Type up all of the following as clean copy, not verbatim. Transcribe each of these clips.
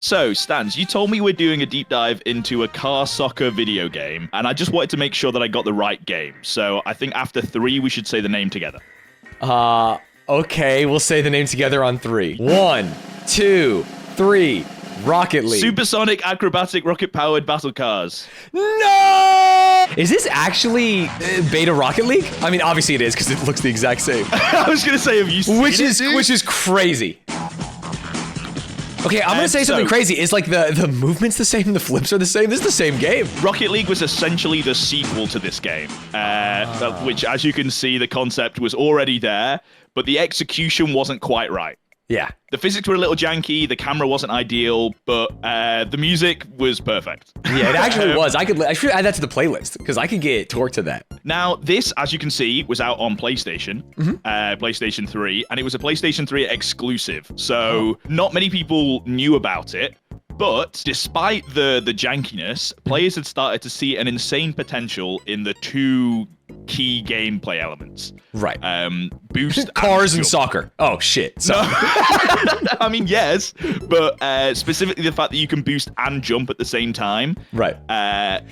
So, Stanz, you told me we're doing a deep dive into a car soccer video game, and I just wanted to make sure that I got the right game. So, I think after 3, we should say the name together. Okay, we'll say the name together on 3. 1, 2, 3. Rocket League. Supersonic, acrobatic, rocket-powered battle cars. No! Is this actually beta Rocket League? I mean, obviously it is, because it looks the exact same. I was gonna say, have you seen it? Which is crazy. Okay, I'm gonna say something crazy. Is like the movements the same? The flips are the same? This is the same game. Rocket League was essentially the sequel to this game, which, as you can see, the concept was already there, but the execution wasn't quite right. Yeah. The physics were a little janky, the camera wasn't ideal, but the music was perfect. Yeah, it actually was. I should add that to the playlist, because I could get torqued to that. Now, this, as you can see, was out on PlayStation, PlayStation 3, and it was a PlayStation 3 exclusive. So not many people knew about it, but despite the jankiness, players had started to see an insane potential in the 2 key gameplay elements. Right. Boost cars and soccer. Oh shit. So. I mean, yes, but specifically the fact that you can boost and jump at the same time. Right.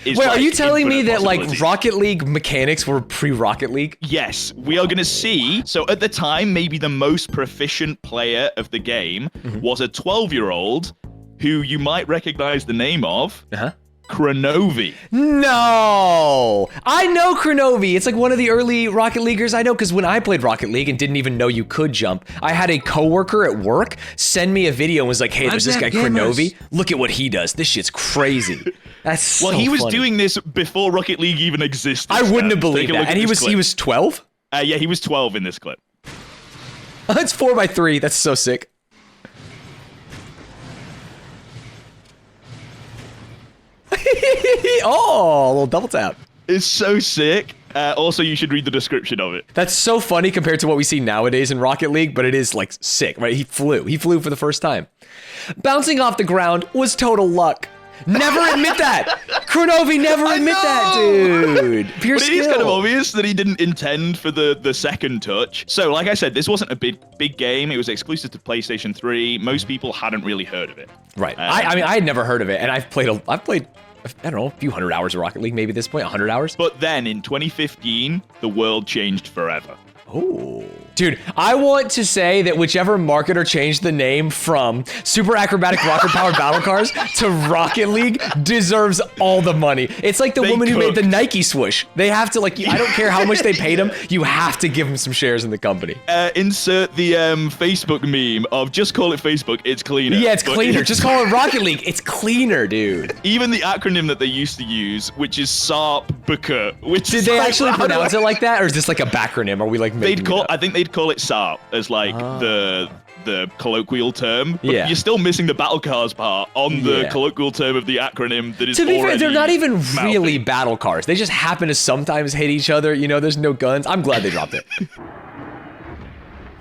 Wait, like, are you telling me that like Rocket League mechanics were pre-Rocket League? Yes, we are going to see. So at the time, maybe the most proficient player of the game was a 12-year-old who you might recognize the name of. Kronovi. No! I know Kronovi. It's like one of the early Rocket Leaguers I know, because when I played Rocket League and didn't even know you could jump, I had a coworker at work send me a video and was like, hey, there's this guy Kronovi. Look at what he does. This shit's crazy. That's so Well, he was funny. doing this before Rocket League even existed. I wouldn't have believed that. And he was 12? Yeah, he was 12 in this clip. It's 4x3. That's so sick. Oh, a little double tap. It's so sick. Also, you should read the description of it. That's so funny compared to what we see nowadays in Rocket League, but it is like sick, right? He flew for the first time. Bouncing off the ground was total luck. Never admit that. Kronovi, never admit that, dude. Pure skill. It is kind of obvious that he didn't intend for the second touch. So, like I said, this wasn't a big game. It was exclusive to PlayStation 3. Most people hadn't really heard of it. Right. I mean, I had never heard of it, and I've played, I don't know, a few hundred hours of Rocket League, maybe at this point, 100 hours. But then in 2015, the world changed forever. Oh. Dude, I want to say that whichever marketer changed the name from Super Acrobatic Rocket Powered Battle Cars to Rocket League deserves all the money. It's like the woman who made the Nike swoosh. They have to, like, I don't care how much they paid him, you have to give him some shares in the company. Insert the Facebook meme of just call it Facebook, it's cleaner. Yeah, it's cleaner. Just call it Rocket League. It's cleaner, dude. Even the acronym that they used to use, which is SARPBC, which Did they actually pronounce it like that, or is this like a backronym? Are we like making it up? I think they'd call it SARP as like the colloquial term. But yeah. You're still missing the battle cars part on the colloquial term of the acronym that is to be fair, they're not even mouthy. really battle cars. They just happen to sometimes hit each other. You know, there's no guns. I'm glad they dropped it.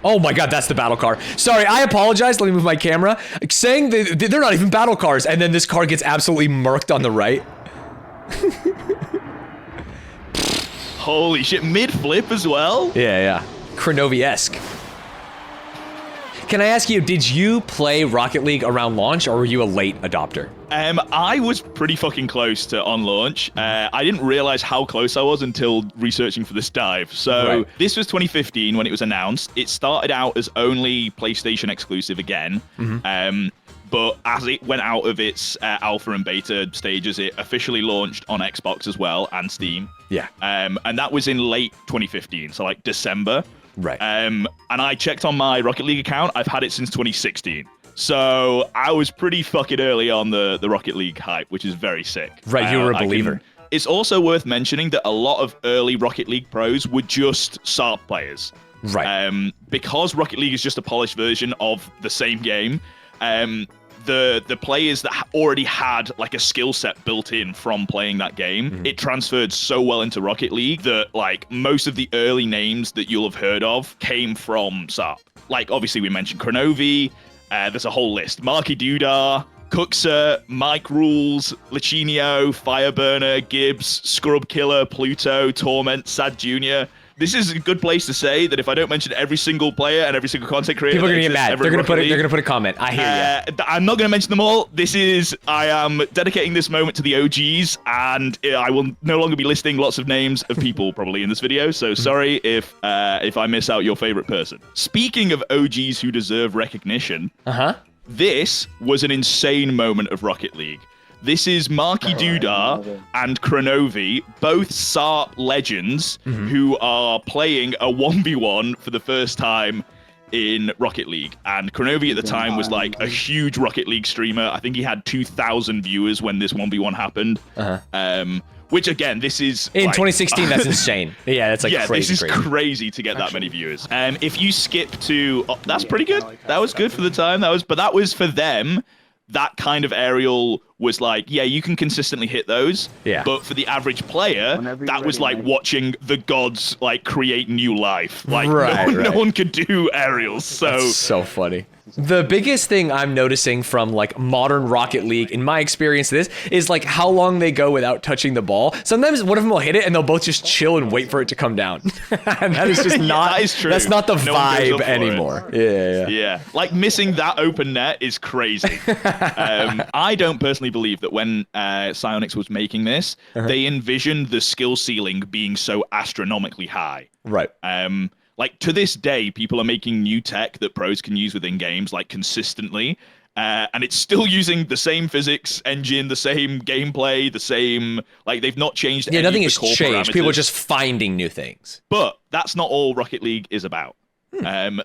Oh my god, that's the battle car. Sorry, I apologize. Let me move my camera. Saying they're not even battle cars, and then this car gets absolutely murked on the right. Holy shit, mid-flip as well? Yeah. Kronovi-esque. Can I ask you, did you play Rocket League around launch, or were you a late adopter? I was pretty fucking close to on launch. I didn't realize how close I was until researching for this dive. So This was 2015 when it was announced. It started out as only PlayStation exclusive again. But as it went out of its alpha and beta stages, it officially launched on Xbox as well and Steam. Yeah. And that was in late 2015, so like December. Right. And I checked on my Rocket League account. I've had it since 2016. So I was pretty fucking early on the Rocket League hype, which is very sick. Right, you were a believer. It's also worth mentioning that a lot of early Rocket League pros were just SARP players. Right. Because Rocket League is just a polished version of the same game, the players that already had like a skill set built in from playing that game, it transferred so well into Rocket League that like most of the early names that you'll have heard of came from SARP. Like obviously we mentioned Kronovi, there's a whole list. Marky Dudar, Cookser, Mike Rules, Lichinio, Fireburner, Gibbs, Scrub Killa, Pluto, Torment, Sad Jr. this is a good place to say that if I don't mention every single player and every single content creator, people are gonna get mad. They're gonna put a comment. I hear you. I'm not gonna mention them all. I am dedicating this moment to the OGs, and I will no longer be listing lots of names of people probably in this video. So sorry if I miss out your favorite person. Speaking of OGs who deserve recognition, this was an insane moment of Rocket League. This is Marky Dudar and Kronovi, both SARP legends who are playing a 1v1 for the first time in Rocket League. And Kronovi at the time was like a huge Rocket League streamer. I think he had 2,000 viewers when this 1v1 happened. Which again, this is in 2016. That's insane. Yeah, that's like crazy. This is crazy to get that many viewers. If you skip to, that's pretty good. That was good for the time. But that was for them. That kind of aerial was like, yeah, you can consistently hit those. Yeah. But for the average player, that was like watching the gods like create new life. Like no one could do aerials. That's so funny. The biggest thing I'm noticing from like modern Rocket League, in my experience, is like how long they go without touching the ball. Sometimes one of them will hit it and they'll both just chill and wait for it to come down. And that is just not. That is true. That's not the vibe anymore. Yeah. Like missing that open net is crazy. I don't personally believe that when Psyonix was making this, they envisioned the skill ceiling being so astronomically high. Right. Like, to this day, people are making new tech that pros can use within games, like, consistently. And it's still using the same physics engine, the same gameplay, the same... Like, they've not changed any nothing of the has changed. Parameters. People are just finding new things. But that's not all Rocket League is about.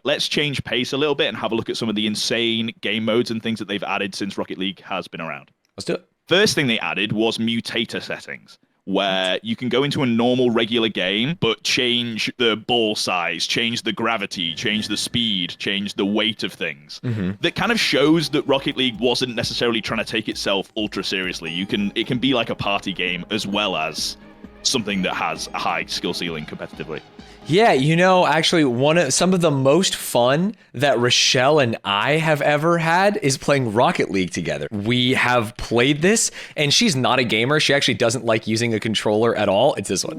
Let's change pace a little bit and have a look at some of the insane game modes and things that they've added since Rocket League has been around. Let's do it. First thing they added was mutator settings, where you can go into a normal regular game, but change the ball size, change the gravity, change the speed, change the weight of things. That kind of shows that Rocket League wasn't necessarily trying to take itself ultra seriously. It can be like a party game as well as something that has a high skill ceiling competitively. Yeah, you know, actually, some of the most fun that Rochelle and I have ever had is playing Rocket League together. We have played this, and she's not a gamer. She actually doesn't like using a controller at all. It's this one.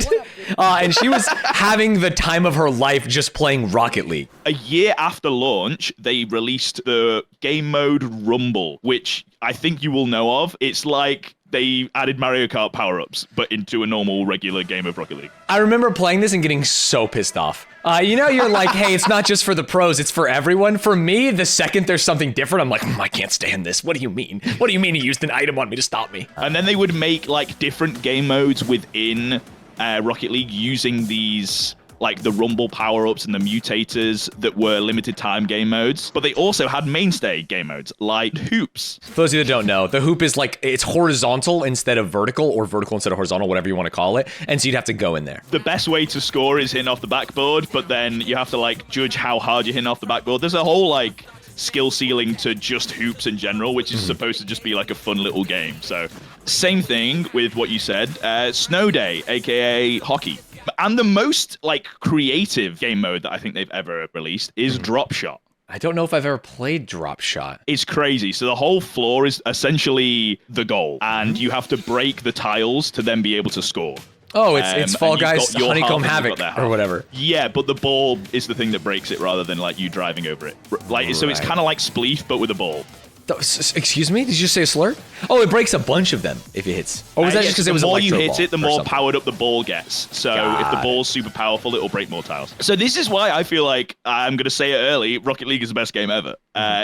And she was having the time of her life just playing Rocket League. A year after launch, they released the game mode Rumble, which I think you will know of. It's like they added Mario Kart power-ups, but into a normal, regular game of Rocket League. I remember playing this and getting so pissed off. You know, you're like, hey, it's not just for the pros, it's for everyone. For me, the second there's something different, I'm like, I can't stand this. What do you mean? What do you mean you used an item on me to stop me? And then they would make, like, different game modes within Rocket League using these... like the Rumble power-ups and the mutators that were limited time game modes. But they also had mainstay game modes, like hoops. For those of you that don't know, the hoop is like, it's horizontal instead of vertical, or vertical instead of horizontal, whatever you want to call it. And so you'd have to go in there. The best way to score is hitting off the backboard, but then you have to like judge how hard you're hitting off the backboard. There's a whole like skill ceiling to just hoops in general, which is supposed to just be like a fun little game. So same thing with what you said, Snow Day, aka hockey. And the most like creative game mode that I think they've ever released is Drop Shot. I don't know if I've ever played Drop Shot. It's crazy. So the whole floor is essentially the goal, and you have to break the tiles to then be able to score. Oh, it's Fall Guys Honeycomb Havoc or whatever. Yeah, but the ball is the thing that breaks it rather than like you driving over it. Like so, it's kind of like Spleef but with a ball. Excuse me? Did you just say a slur? Oh, it breaks a bunch of them if it hits. Or was that just because it was electro ball? The more you hit it, the more powered up the ball gets. So if the ball's super powerful, it'll break more tiles. So this is why I feel like, I'm going to say it early, Rocket League is the best game ever,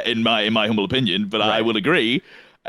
in my humble opinion, but I will agree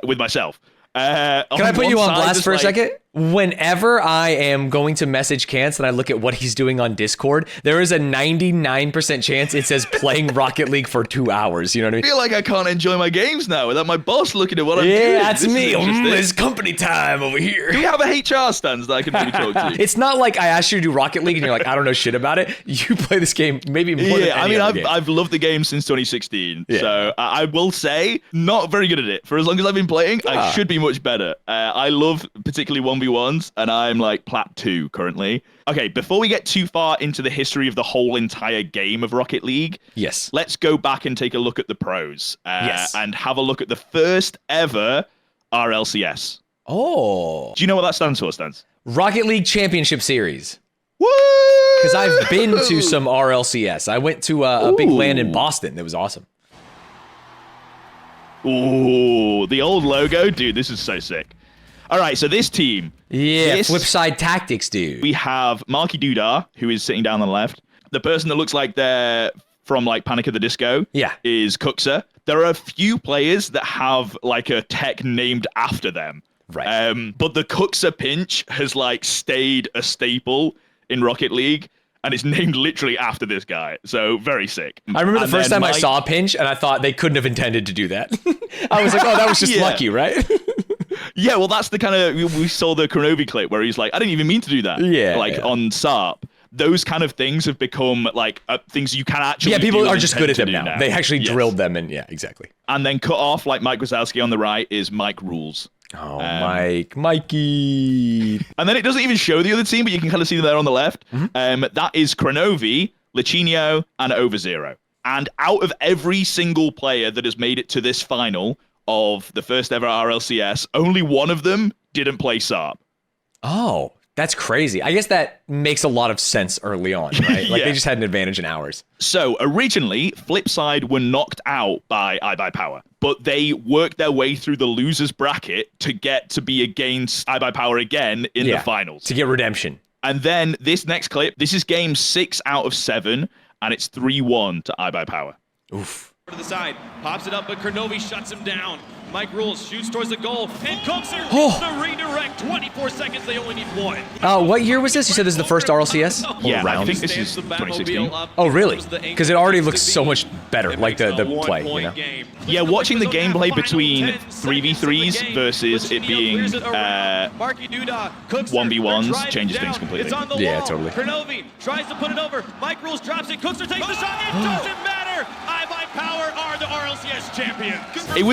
with myself. Can I put you on blast for a second? Whenever I am going to message Caanths and I look at what he's doing on Discord, there is a 99% chance it says playing Rocket League for 2 hours. You know what I mean? I feel like I can't enjoy my games now without my boss looking at what I'm doing. Yeah, that's me. It's company time over here. Do we have a HR stance that I can really talk to? It's not like I asked you to do Rocket League and you're like, I don't know shit about it. You play this game maybe more than any other game. I've loved the game since 2016. Yeah. So I will say, not very good at it. For as long as I've been playing, I should be much better. I love particularly 1v1s, and I'm like Plat 2 currently. Okay, before we get too far into the history of the whole entire game of Rocket League, let's go back and take a look at the pros. And have a look at the first ever RLCS. Oh. Do you know what that stands for, Stanz? Rocket League Championship Series. Woo! Because I've been to some RLCS. I went to a big LAN in Boston. It was awesome. Ooh, the old logo. Dude, this is so sick. All right, so this team. Yeah, Flipside Tactics, dude. We have Marky Dudar, who is sitting down on the left. The person that looks like they're from like Panic at the Disco is Kuxa. There are a few players that have like a tech named after them. Right. But the Kuxa pinch has like stayed a staple in Rocket League. And it's named literally after this guy. So very sick. I remember the first time I saw a pinch and I thought they couldn't have intended to do that. I was like, oh, that was just lucky, right? Yeah, well, that's the kind of, we saw the Kronovi clip where he's like, I didn't even mean to do that. Yeah. Like on SARP. Those kind of things have become like things you can actually do. People are just good at them now. They actually drilled them and yeah, exactly. And then cut off like Mike Wazowski on the right is Mike Rules. Oh, Mikey. And then it doesn't even show the other team, but you can kind of see them there on the left. That is Kronovi, Lichinio, and Overzero. And out of every single player that has made it to this final of the first ever RLCS, only one of them didn't play SARP. Oh, that's crazy. I guess that makes a lot of sense early on, right? Like they just had an advantage in hours. So originally, Flipside were knocked out by iBuyPower, but they worked their way through the losers bracket to get to be against iBuyPower again in the finals. To get redemption. And then this next clip, this is game 6 out of 7, and it's 3-1 to iBuyPower. Oof. To the side, pops it up, but Kronovi shuts him down. Mike Rules shoots towards the goal, and Coxer gets the redirect. 24 seconds, they only need one. What year was this? You said this is the first RLCS? Yeah, I think this is 2016. Oh, really? Because it already looks so much better, like the play, you know? Yeah, watching the gameplay between 3v3s versus it being 1v1s changes things completely. Yeah, totally. Kronovi tries to put it over. Mike Rules drops it. Coxer takes the shot. It doesn't matter. iBuyPower are the RLCS champions.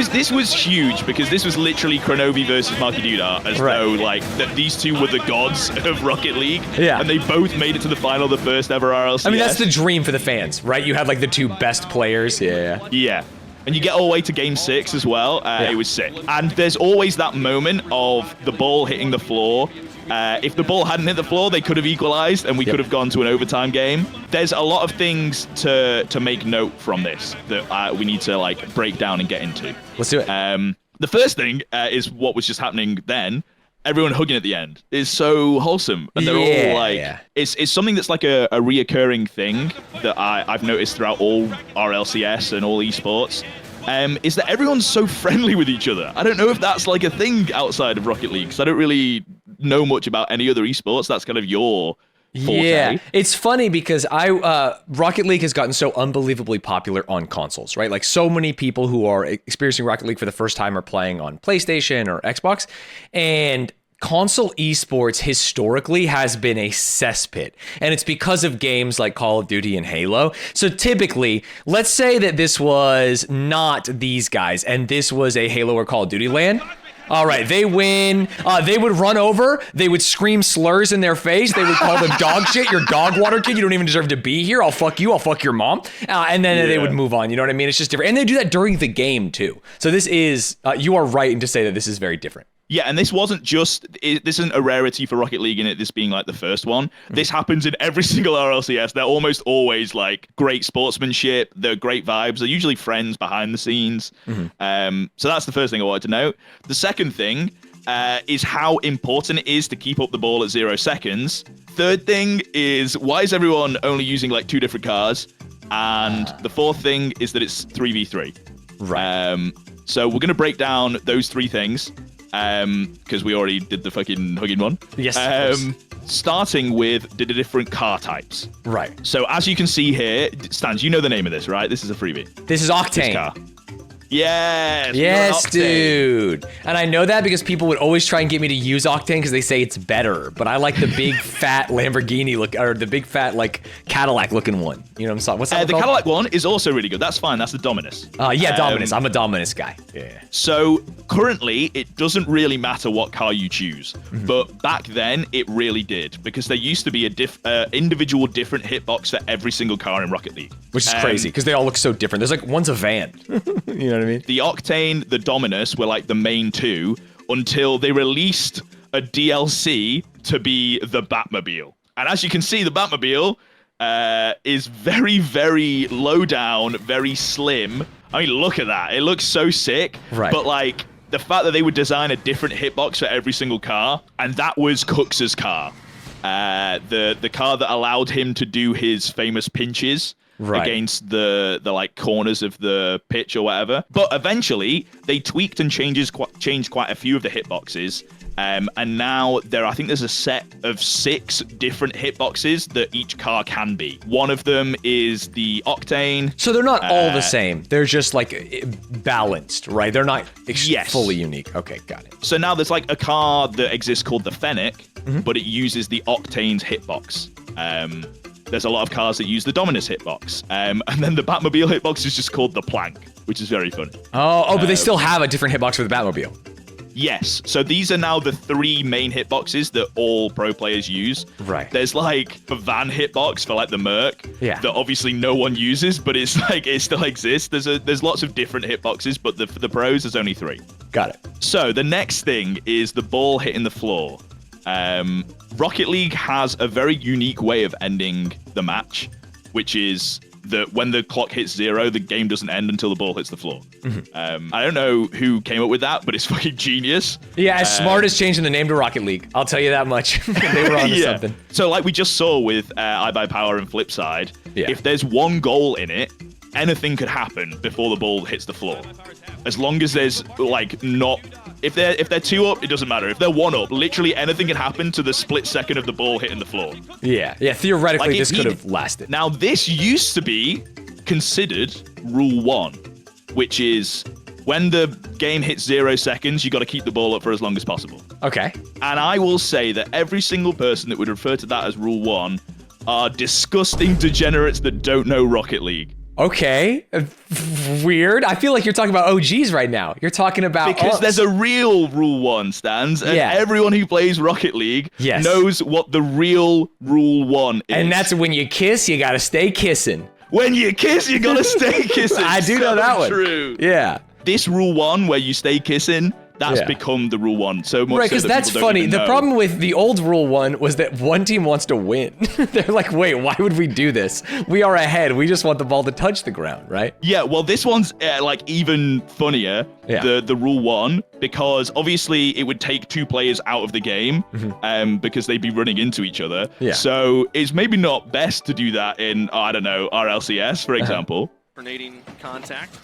This was huge because this was literally Kronovi versus Marky Dudar, as though like that these two were the gods of Rocket League. Yeah. And they both made it to the final, the first ever RLCS. I mean, that's the dream for the fans, right? You had like the two best players. Yeah. And you get all the way to game 6 as well. It was sick. And there's always that moment of the ball hitting the floor. If the ball hadn't hit the floor, they could have equalized and we could have gone to an overtime game. There's a lot of things to make note from this that we need to like break down and get into. Let's do it. The first thing is what was just happening then. Everyone hugging at the end is so wholesome, and they're all like, it's something that's like a reoccurring thing that I've noticed throughout all RLCS and all esports. Is that everyone's so friendly with each other. I don't know if that's like a thing outside of Rocket League, because I don't really know much about any other esports. That's kind of your forte. Yeah, it's funny because Rocket League has gotten so unbelievably popular on consoles, right? Like so many people who are experiencing Rocket League for the first time are playing on PlayStation or Xbox, and console esports historically has been a cesspit, and it's because of games like Call of Duty and Halo. So typically, let's say that this was not these guys and this was a Halo or Call of Duty LAN. All right, they win. They would run over. They would scream slurs in their face. They would call them dog shit. You're dog water kid. You don't even deserve to be here. I'll fuck you. I'll fuck your mom. And then they would move on. You know what I mean? It's just different. And they do that during the game too. So this is, you are right to say that this is very different. Yeah, and this isn't a rarity for Rocket League in it, this being like the first one. This happens in every single RLCS. They're almost always like great sportsmanship. They're great vibes. They're usually friends behind the scenes. So that's the first thing I wanted to note. The second thing is how important it is to keep up the ball at 0 seconds. Third thing is, why is everyone only using like 2 different cars? And the fourth thing is that it's 3v3. Right. So we're going to break down those 3 things. Because we already did the fucking hugging one. Yes. Starting with the different car types. Right. So as you can see here, Stanz, you know the name of this, right? This is a freebie. This is Octane. This car. Yes. Yes, dude. And I know that because people would always try and get me to use Octane because they say it's better. But I like the big fat Lamborghini look, or the big fat like Cadillac looking one. You know what I'm saying? What's that the called? Cadillac one is also really good. That's fine. That's the Dominus. Yeah, Dominus. I'm a Dominus guy. Yeah. So currently, it doesn't really matter what car you choose. But back then, it really did. Because there used to be a individual different hitbox for every single car in Rocket League. Which is crazy because they all look so different. There's like, one's a van. You know what I mean? The Octane, the Dominus were like the main 2 until they released a DLC to be the Batmobile. And as you can see, the Batmobile is very, very low down, very slim. I mean, look at that. It looks so sick. Right. But like the fact that they would design a different hitbox for every single car, and that was Cooks's car. The car that allowed him to do his famous pinches against the like corners of the pitch or whatever. But eventually they tweaked and changed quite a few of the hitboxes. And now I think there's a set of 6 different hitboxes that each car can be. One of them is the Octane. So they're not all the same. They're just like balanced, right? They're not fully unique. Okay, got it. So now there's like a car that exists called the Fennec, but it uses the Octane's hitbox. There's a lot of cars that use the Dominus hitbox. And then the Batmobile hitbox is just called the Plank, which is very funny. Oh, but they still have a different hitbox for the Batmobile. Yes. So these are now the 3 main hitboxes that all pro players use. Right. There's like a van hitbox for like the Merc that obviously no one uses, but it's like it still exists. There's lots of different hitboxes, but for the pros, there's only 3. Got it. So the next thing is the ball hitting the floor. Rocket League has a very unique way of ending the match, which is that when the clock hits 0, the game doesn't end until the ball hits the floor. I don't know who came up with that, but it's fucking genius. Yeah, as smart as changing the name to Rocket League. I'll tell you that much. They were onto something. So like we just saw with iBuyPower and Flipside, if there's one goal in it, anything could happen before the ball hits the floor. As long as there's like not... If they're 2 up, it doesn't matter. If they're 1 up, literally anything can happen to the split second of the ball hitting the floor. Yeah. Theoretically, like this could have lasted. Now, this used to be considered Rule 1, which is when the game hits 0 seconds, you got to keep the ball up for as long as possible. Okay. And I will say that every single person that would refer to that as Rule 1 are disgusting degenerates that don't know Rocket League. Okay, weird. I feel like you're talking about OGs right now. You're talking about because there's a real Rule 1, Stanz, and everyone who plays Rocket League knows what the real Rule 1 is. And that's when you kiss, you gotta stay kissing. When you kiss, you gotta stay kissing. I do know that one. True. Yeah. This Rule 1, where you stay kissing, that's become the Rule 1 so much. Right, because that's funny. The problem with the old Rule 1 was that one team wants to win. They're like, wait, why would we do this? We are ahead. We just want the ball to touch the ground, right? Yeah, well, this one's like even funnier, the Rule 1, because obviously it would take 2 players out of the game because they'd be running into each other. Yeah. So it's maybe not best to do that in, I don't know, RLCS, for example. Grenading contact.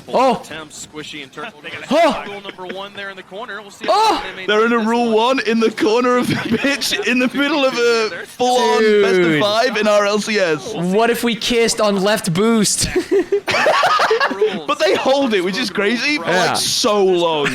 Oh! Attempts, squishy and turtle. Rule number 1 there in the corner. We'll see. They're in a Rule 1 in the corner of the pitch in the middle of a full-on best of 5 in RLCS. What if we kissed on left boost? But they hold it, which is crazy, for like so long.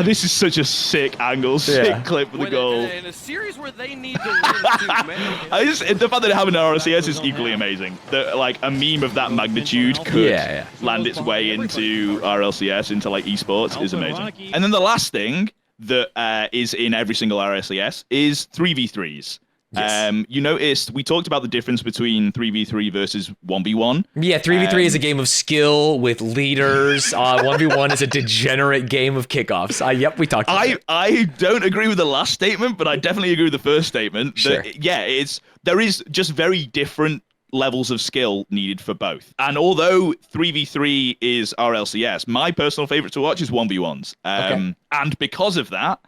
This is such a sick angle, sick clip of the goal. In a series where they need to win too, man. The fact that they have an RLCS is equally amazing. Like a meme of that magnitude could land its way into RLCS, into like esports, is amazing. And then the last thing that is in every single RLCS is 3v3s. Yes. You noticed we talked about the difference between 3v3 versus 1v1. Yeah, 3v3 is a game of skill with leaders. 1v1 is a degenerate game of kickoffs. Yep, we talked about it. I don't agree with the last statement, but I definitely agree with the first statement. Sure. There is just very different levels of skill needed for both. And although 3v3 is RLCS, my personal favorite to watch is 1v1s. And because of that,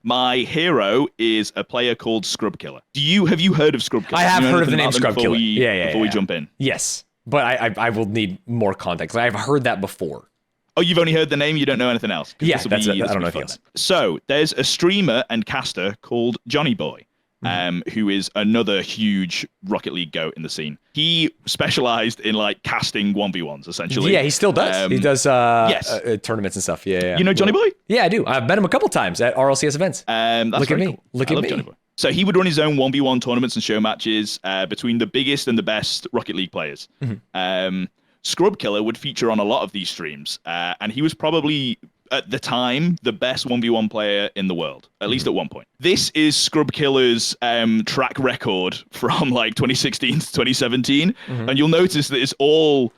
my hero is a player called Scrub Killa. Have you heard of Scrub Killa? I have heard of the name Scrub Killa. Before we jump in. Yes, but I will need more context. I've heard that before. Oh, you've only heard the name? You don't know anything else? Yeah, I don't know if else. So there's a streamer and caster called Johnny Boy. Who is another huge Rocket League goat in the scene. He specialized in like casting 1v1s essentially. Yeah, he still does. He does tournaments and stuff. Yeah. You know Johnny Boy? Yeah, I do. I've met him a couple times at RLCS events. Look at me. Cool. Look at me. Johnny Boy. So he would run his own 1v1 tournaments and show matches between the biggest and the best Rocket League players. Scrub Killa would feature on a lot of these streams, and he was probably at the time the best 1v1 player in the world, at least at one point. This is Scrub Killa's track record from like 2016 to 2017, and you'll notice that it's all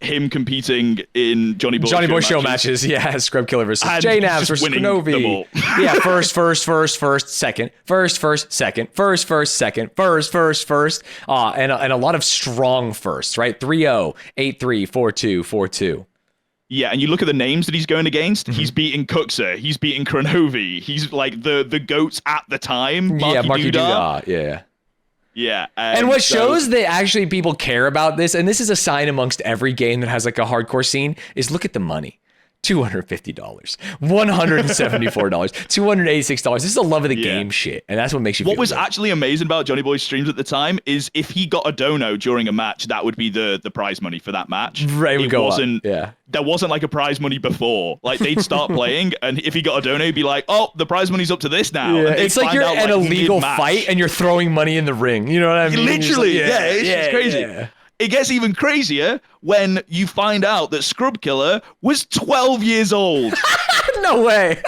Yeah. competing in Johnny Boy Show matches. Yeah, Scrub Killa versus And J-Nabs just versus winning them Kronovi. all. Yeah, first, second. First, second. First, second. First. And a lot of strong firsts, right? 3-0, 8-3, 4-2, 4-2. Yeah, and you look at the names that he's going against. He's beating Kuxa. He's beating Kronovi. He's like the goats at the time. Marky Doodah. Yeah. Yeah. And what shows that actually people care about this, and this is a sign amongst every game that has like a hardcore scene, is look at the money. $250, $174, $286. This is the love of the game shit, and that's what makes you feel What was good. actually amazing about Johnny Boy's streams at the time is if he got a dono during a match, that would be the prize money for that match. Right, it would go up. Yeah. There wasn't like a prize money before. Like they'd start playing, and if he got a dono, he'd be like, "Oh, the prize money's up to this now." Yeah. And It's like you're at a legal fight and you're throwing money in the ring. You know what I mean? Literally, Like, it's just crazy. Yeah. It gets even crazier when you find out that Scrub Killa was 12 years old. No way.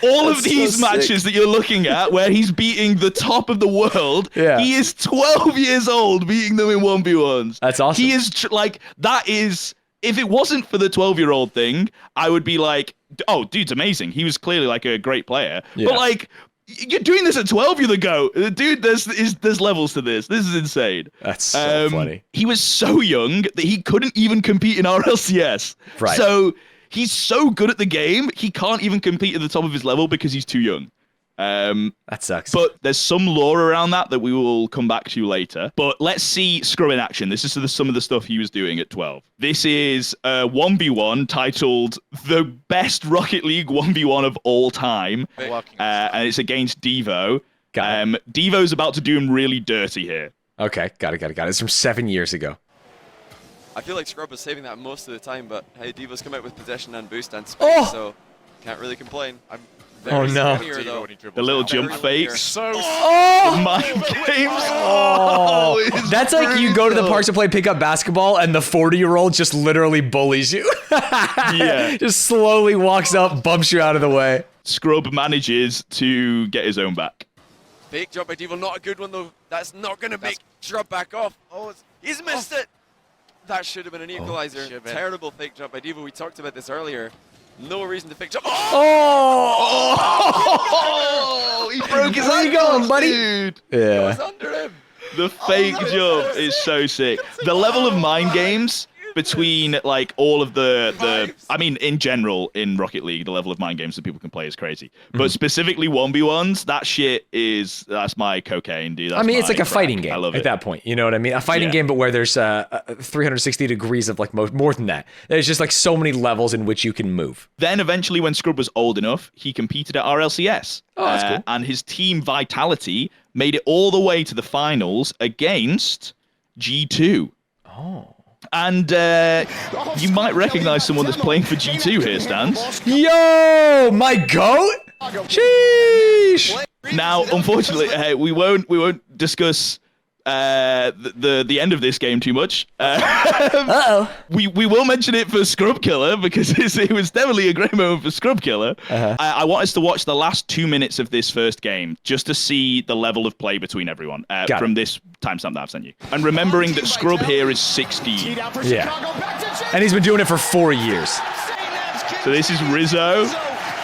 All of That's these so matches that you're looking at where he's beating the top of the world, he is 12 years old beating them in 1v1s. That's awesome. He is that is, if it wasn't for the 12-year-old thing, I would be like, oh, dude's amazing. He was clearly like a great player. Yeah. But like, you're doing this at 12, you're the GOAT. Dude, there's levels to this. This is insane. That's so funny. He was so young that he couldn't even compete in RLCS. Right. So he's so good at the game, he can't even compete at the top of his level because he's too young. That sucks. But there's some lore around that we will come back to later. But let's see Scrub in action. This is some of the stuff he was doing at 12. This is a 1v1 titled The Best Rocket League 1v1 of All Time. And it's against Devo. Devo's about to do him really dirty here. Okay, got it. It's from 7 years ago. I feel like Scrub was saving that most of the time, but hey, Devo's come out with possession and boost and space, so can't really complain. I'm very no. here, though. The little jump fakes. So Mind games. That's like you go to the parks to play pickup basketball and the 40-year-old just literally bullies you. Yeah. Just slowly walks up, bumps you out of the way. Scrub manages to get his own back. fake jump by Devo, not a good one though. That's not going to make Scrub back off. Oh, he's missed it. That should have been an equalizer. Terrible fake jump by Devo. We talked about this earlier. No reason to fake jump. Oh! He broke his Where you going, buddy? Dude. It Yeah. was under him. The fake jump is so sick. The level of mind games between like all of the I mean in general in Rocket League, the level of mind games that people can play is crazy. But specifically 1v1s, that shit that's my cocaine, dude. That's it's like a crack. fighting game I love at it. that point. You know what I mean? A fighting game, but where there's 360 degrees of like more than that. There's just like so many levels in which you can move. Then eventually when Scrub was old enough, he competed at RLCS. Oh, that's cool. And his team Vitality made it all the way to the finals against G2. Oh. And you might recognize someone that's playing for G2 here, Stanz. Yo, my goat? Sheesh. Now, unfortunately, we won't discuss the end of this game too much. We will mention it for Scrub Killa because it was definitely a great moment for Scrub Killa. I want us to watch the last 2 minutes of this first game just to see the level of play between everyone from this timestamp that I've sent you. And remembering that Scrub here is 16. Yeah. And he's been doing it for 4 years. So this is Rizzo,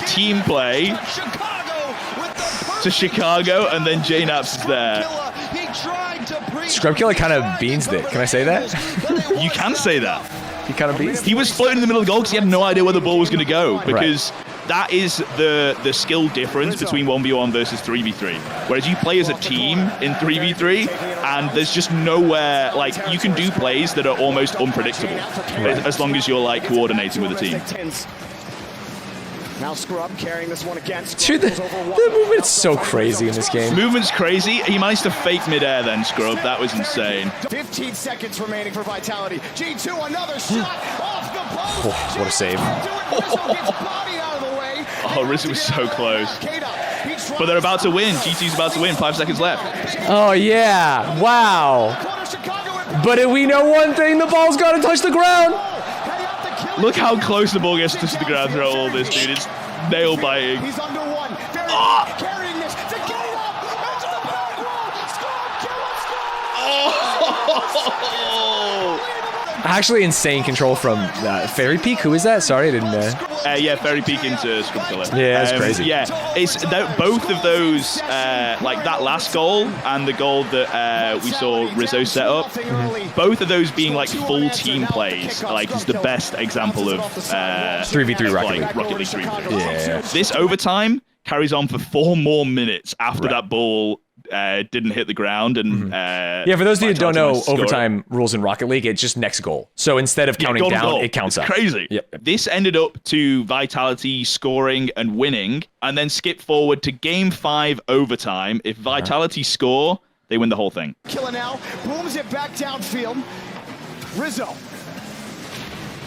team play to Chicago, and then J-Naps is there. Scrub Killa kind of beans it. Can I say that? You can say that. He kind of beans. He was floating in the middle of the goal because he had no idea where the ball was going to go, because that is the skill difference between 1v1 versus 3v3. Whereas you play as a team in 3v3, and there's just nowhere, like, you can do plays that are almost unpredictable as long as you're, like, coordinating with the team. Now Scrub carrying this one against. Dude, the movement's so crazy in this game. Movement's crazy. He managed to fake midair then, Scrub. That was insane. 15 seconds remaining for Vitality. G2, another shot off the post. What a save. Oh, Rizzo was so close. But they're about to win. G2's about to win. 5 seconds left. Oh, yeah. Wow. But we know one thing, the ball's got to touch the ground. Look how close the ball gets to the ground throughout all this, dude. It's nail biting. He's under one. Carrying this to get it up. Into the back wall. Scrub Killa. Actually, insane control from Fairy Peak. Who is that? Sorry, I didn't. Yeah, Fairy Peak into Scrub Killa. Yeah, that's crazy. Yeah, it's both of those, like that last goal and the goal that we saw Rizzo set up. Both of those being like full team plays, like is the best example of 3v3 Rocket League 3v3. Yeah. This overtime carries on for 4 more minutes after that ball didn't hit the ground. And yeah, for those of you who don't know overtime rules in Rocket League, it's just next goal. So instead of counting down, it counts up. Crazy. Yep. This ended up to Vitality scoring and winning, and then skip forward to Game 5 overtime. If Vitality score, they win the whole thing. Killa now booms it back downfield. Rizzo.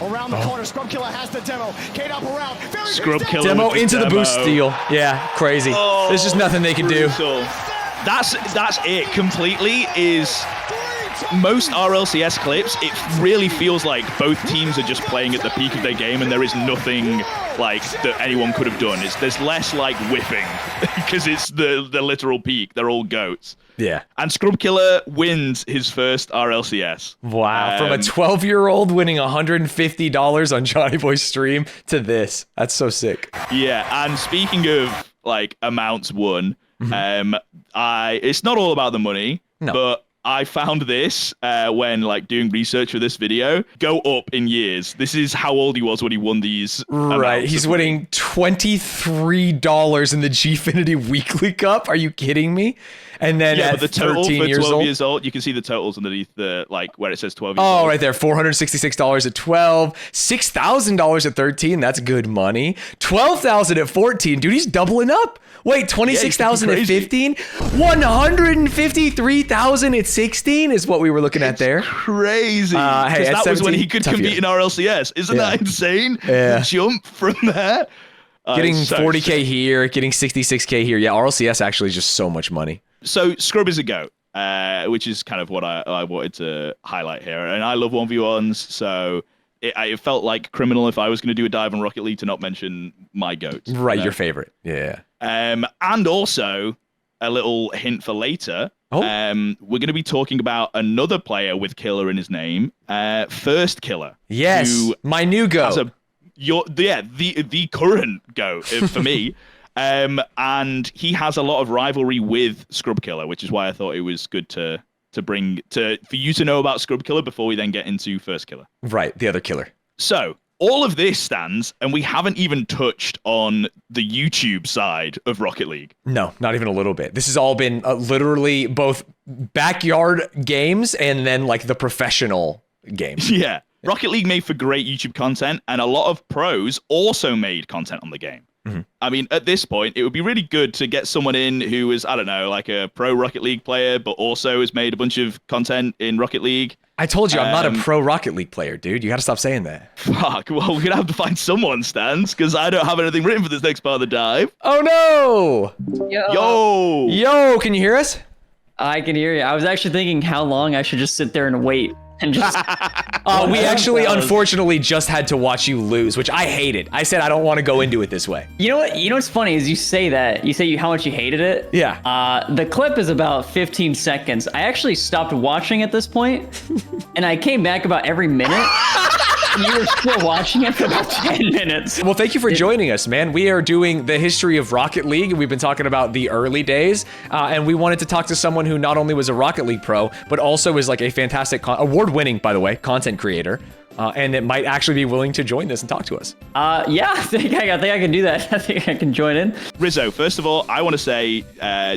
Around the corner, Scrub Killa has the demo. Kate up around. Scrub Killa demo into the boost steal. Yeah, crazy. There's just nothing they can do. That's it completely. Is most RLCS clips, it really feels like both teams are just playing at the peak of their game and there is nothing like that anyone could have done. There's less like whiffing because it's the literal peak. They're all goats. Yeah. And Scrub Killa wins his first RLCS. Wow. From a 12-year-old winning $150 on Johnny Boy's stream to this. That's so sick. Yeah. And speaking of like amounts won, it's not all about the money, but I found this when like doing research for this video go up in years. This is how old he was when he won these. Right, he's winning $23 in the Gfinity Weekly Cup. Are you kidding me? And then at but the total 13 for years 12 old, years old, you can see the totals underneath the like where it says 12 years oh, old. right there, $466 at 12, $6,000 at 13. That's good money. $12,000 at 14, dude. He's doubling up. Wait, 26,000 at 15, 153,000 at 16 is what we were looking at there. Crazy. Hey, that was when he could compete in RLCS. Isn't that insane? Yeah. The jump from there. Getting 40K here, getting 66K here. Yeah, RLCS actually is just so much money. So Scrub is a GOAT, which is kind of what I wanted to highlight here. And I love 1v1s, so it felt like criminal if I was going to do a dive on Rocket League to not mention my GOAT. Right, your favorite. Yeah. And also, a little hint for later, we're going to be talking about another player with Killer in his name, Firstkiller. Yes, my new GOAT. The current GOAT for me. And he has a lot of rivalry with Scrub Killa, which is why I thought it was good for you to know about Scrub Killa before we then get into Firstkiller. Right, the other killer. So all of this stands, and we haven't even touched on the YouTube side of Rocket League. No, not even a little bit. This has all been literally both backyard games and then like the professional games. Yeah. Rocket League made for great YouTube content, and a lot of pros also made content on the game. I mean, at this point, it would be really good to get someone in who is, I don't know, like a pro Rocket League player, but also has made a bunch of content in Rocket League. I told you, I'm not a pro Rocket League player, dude. You got to stop saying that. Fuck. Well, we're going to have to find someone, Stanz, because I don't have anything written for this next part of the dive. Oh, no. Yo, can you hear us? I can hear you. I was actually thinking how long I should just sit there and wait. And just we actually, unfortunately, just had to watch you lose, which I hated. I said I don't want to go into it this way. You know what? You know what's funny is you say that. You say how much you hated it. Yeah. The clip is about 15 seconds. I actually stopped watching at this point, and I came back about every minute. And you were still watching it for about 10 minutes. Well, thank you for joining us, man. We are doing the history of Rocket League. We've been talking about the early days, and we wanted to talk to someone who not only was a Rocket League pro, but also is like a fantastic, award-winning, by the way, content creator, and it might actually be willing to join this and talk to us. Yeah, I think I can do that. I think I can join in. Rizzo, first of all, I want to say,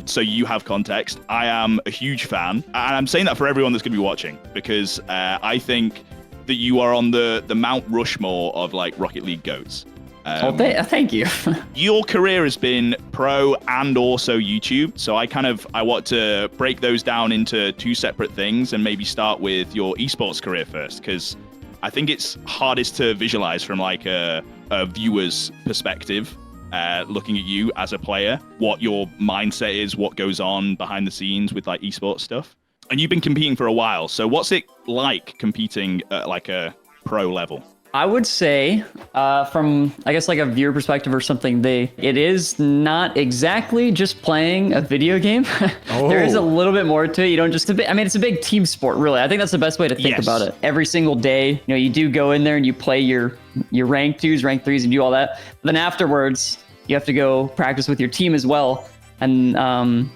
so you have context, I am a huge fan, and I'm saying that for everyone that's going to be watching, because I think that you are on the Mount Rushmore of like Rocket League GOATs. Thank you. Your career has been pro and also YouTube, so I want to break those down into two separate things and maybe start with your esports career first, because I think it's hardest to visualize from like a viewer's perspective, looking at you as a player, what your mindset is, what goes on behind the scenes with like esports stuff. And you've been competing for a while, so what's it like competing at like a pro level? I would say, from I guess like a viewer perspective or something, it is not exactly just playing a video game. There is a little bit more to it. You don't just. I mean, it's a big team sport, really. I think that's the best way to think about it. Every single day, you know, you do go in there and you play your rank 2s, rank 3s, and do all that. But then afterwards, you have to go practice with your team as well. And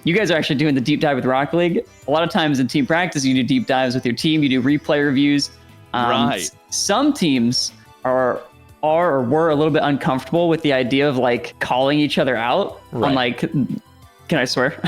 you guys are actually doing the deep dive with Rocket League. A lot of times in team practice, you do deep dives with your team. You do replay reviews. Right. Some teams are or were a little bit uncomfortable with the idea of like calling each other out on like, can I swear?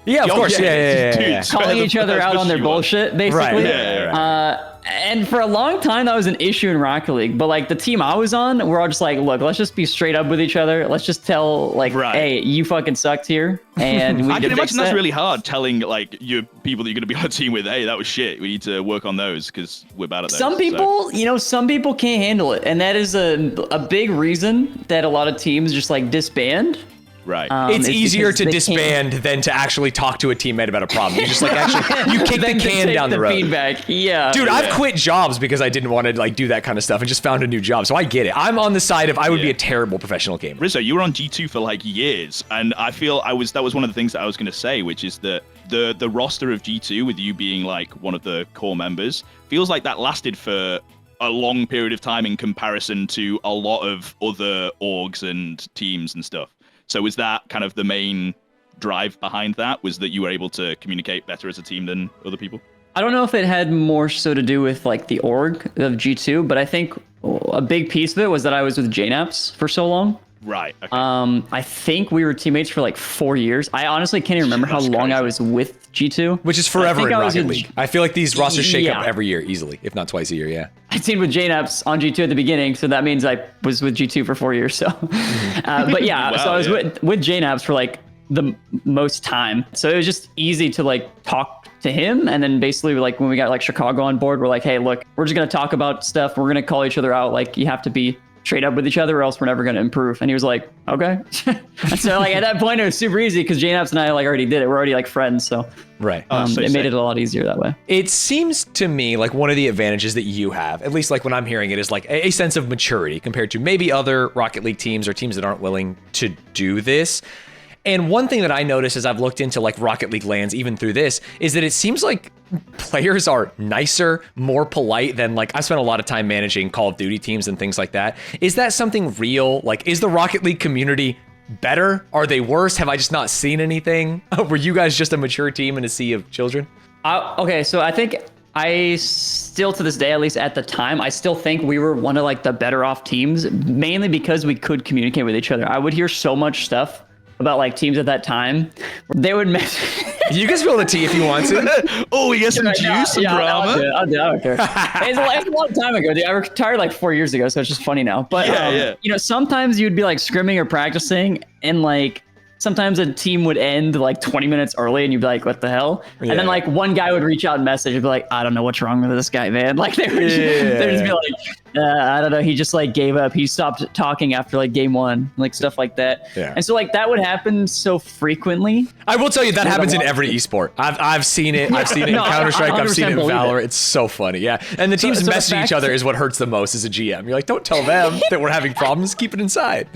Yeah, of course. Yeah. Calling each other out on their bullshit, basically. Right. And for a long time, that was an issue in Rocket League. But like the team I was on, we're all just like, look, let's just be straight up with each other. Let's just tell like, hey, you fucking sucked here. And we I can imagine that's really hard telling like your people that you're going to be on a team with, hey, that was shit. We need to work on those because we're bad at those. Some people, you know, some people can't handle it. And that is a big reason that a lot of teams just like disband. Right. It's easier to disband than to actually talk to a teammate about a problem. You just like actually you kick the can down the road. Feedback. Yeah. Dude, I've quit jobs because I didn't want to like do that kind of stuff and just found a new job. So I get it. I'm on the side of I would be a terrible professional gamer. Rizzo, you were on G2 for like years, and I feel that was one of the things that I was going to say, which is that the roster of G2 with you being like one of the core members feels like that lasted for a long period of time in comparison to a lot of other orgs and teams and stuff. So was that kind of the main drive behind that? Was that you were able to communicate better as a team than other people? I don't know if it had more so to do with like the org of G2, but I think a big piece of it was that I was with JNAPs for so long. Right. Okay. I think we were teammates for like 4 years. I honestly can't even remember how long I was with G2. Which is forever in Rocket League. I feel like these rosters shake up every year easily, if not twice a year, yeah. I teamed with JNAPs on G2 at the beginning, so that means I was with G2 for 4 years. So, but yeah, wow, so I was with JNAPs for like the most time. So it was just easy to like talk to him. And then basically like when we got like Chicago on board, we're like, hey, look, we're just going to talk about stuff. We're going to call each other out. Like you have to be straight up with each other or else we're never going to improve. And he was like, okay. So like at that point it was super easy because JNAPs and I like already did it. We're already like friends. So right. It made it a lot easier that way. It seems to me like one of the advantages that you have, at least like when I'm hearing it, is like a sense of maturity compared to maybe other Rocket League teams or teams that aren't willing to do this. And one thing that I notice as I've looked into like Rocket League lands, even through this, is that it seems like players are nicer, more polite than like I spent a lot of time managing Call of Duty teams and things like that. Is that something real? Like, is the Rocket League community better? Are they worse? Have I just not seen anything? Were you guys just a mature team in a sea of children? Okay, so I think I still to this day, at least at the time, I still think we were one of like the better off teams, mainly because we could communicate with each other. I would hear so much stuff about like teams at that time. They would mess. You can spill the tea if you want to. Oh, we get some juice, some drama. I don't care. It's a long time ago, dude. I retired like 4 years ago, so it's just funny now. But you know, sometimes you'd be like scrimming or practicing, and like sometimes a team would end like 20 minutes early, and you'd be like, "What the hell?" Yeah. And then like one guy would reach out and message and be like, "I don't know what's wrong with this guy, man." Like they'd just be like, I don't know. He just like gave up. He stopped talking after like game one, like stuff like that. Yeah. And so like that would happen so frequently. I will tell you that happens in every esport. I've seen it. I've seen it in Counter-Strike. I've seen it in Valor. It's so funny. Yeah. And the teams messaging each other is what hurts the most as a GM. You're like, don't tell them that we're having problems. Keep it inside.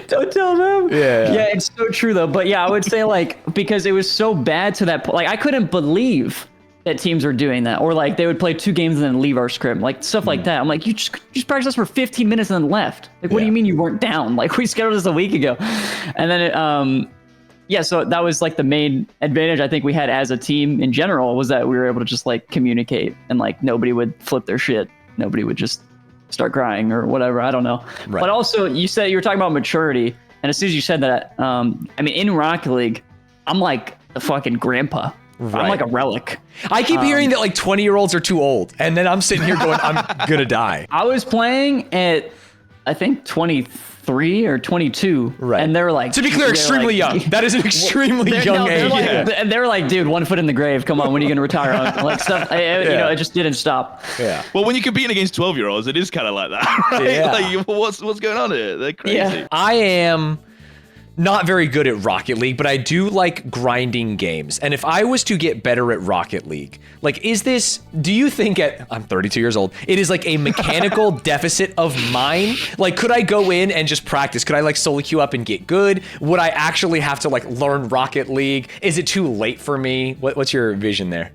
Don't tell them. Yeah, it's so true though. But yeah, I would say like because it was so bad to that point. Like I couldn't believe that teams were doing that, or like they would play 2 games and then leave our scrim, like stuff like that. I'm like, you just practiced us for 15 minutes and then left. Like, what do you mean you weren't down? Like we scheduled this a week ago. And then so that was like the main advantage I think we had as a team in general, was that we were able to just like communicate and like nobody would flip their shit. Nobody would just start crying or whatever. I don't know. Right. But also you were talking about maturity, and as soon as you said that, I mean in Rocket League, I'm like a fucking grandpa. Right. I'm like a relic. I keep hearing that like 20-year-olds are too old, and then I'm sitting here going, I'm gonna die. I was playing at, I think 23 or 22, right? And they were like, to be clear, extremely young. That is an extremely young age. And they were like, dude, 1 foot in the grave. Come on, when are you gonna retire? Like stuff. You know, it just didn't stop. Yeah. Well, when you're competing against 12-year-olds, it is kind of like that, right? Yeah. Like, what's going on here? They're crazy. Yeah. I am not very good at Rocket League, but I do like grinding games. And if I was to get better at Rocket League, like, do you think I'm 32 years old, it is like a mechanical deficit of mine? Like, could I go in and just practice? Could I like solo queue up and get good? Would I actually have to like learn Rocket League? Is it too late for me? What's your vision there?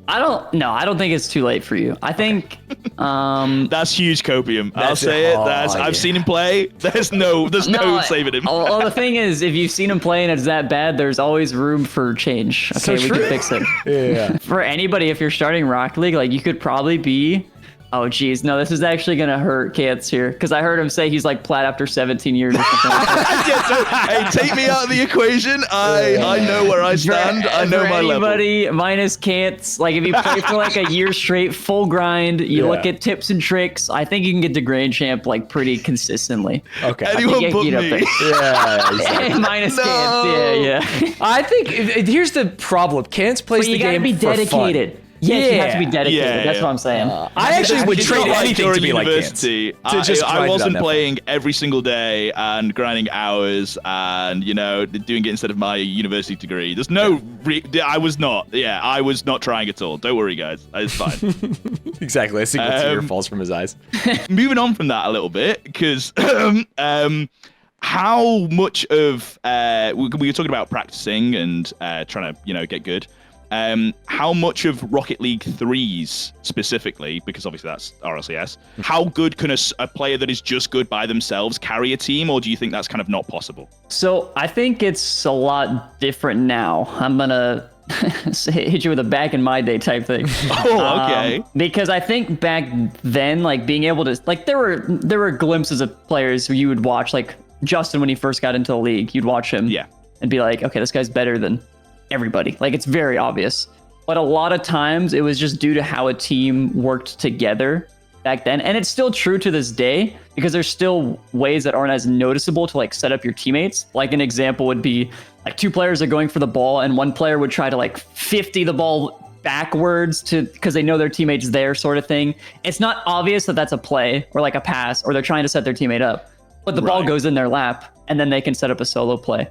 I don't think it's too late for you. I think that's huge copium. I'll say it. I've seen him play. There's no saving him. Well, the thing is, if you've seen him play and it's that bad, there's always room for change. Okay, we can fix it. Yeah. For anybody, if you're starting Rocket League, like you could probably be. Oh geez, no, this is actually gonna hurt Caanths here because I heard him say he's like plat after 17 years or something like that. Yeah, so, hey, take me out of the equation. I know where I stand. I know my level. Anybody minus Caanths, like if you play for like a year straight, full grind, you look at tips and tricks. I think you can get to Grand Champ like pretty consistently. Okay. Anyone but me. Yeah. Exactly. Minus Caanths. Yeah. I think here's the problem. Caanths plays the game be dedicated. Yes, you have to be dedicated. That's what I'm saying. I actually would trade anything to be like university. I wasn't playing every single day and grinding hours and, doing it instead of my university degree. There's no... I was not. Yeah, I was not trying at all. Don't worry, guys. It's fine. Exactly. A single tear falls from his eyes. Moving on from that a little bit, because... how much of... we were talking about practicing and trying to, get good. How much of Rocket League 3s specifically, because obviously that's RLCS, how good can a player that is just good by themselves carry a team, or do you think that's kind of not possible? So I think it's a lot different now. I'm going to hit you with a back in my day type thing. Oh, okay. Because I think back then, like being able to, like there were glimpses of players who you would watch, like Justin when he first got into the league, you'd watch him and be like, okay, this guy's better than everybody. Like it's very obvious, but a lot of times it was just due to how a team worked together back then, and it's still true to this day because there's still ways that aren't as noticeable to like set up your teammates. Like an example would be like two players are going for the ball and one player would try to like 50 the ball backwards because they know their teammate's there, sort of thing. It's not obvious that that's a play or like a pass or they're trying to set their teammate up, but the ball goes in their lap and then they can set up a solo play.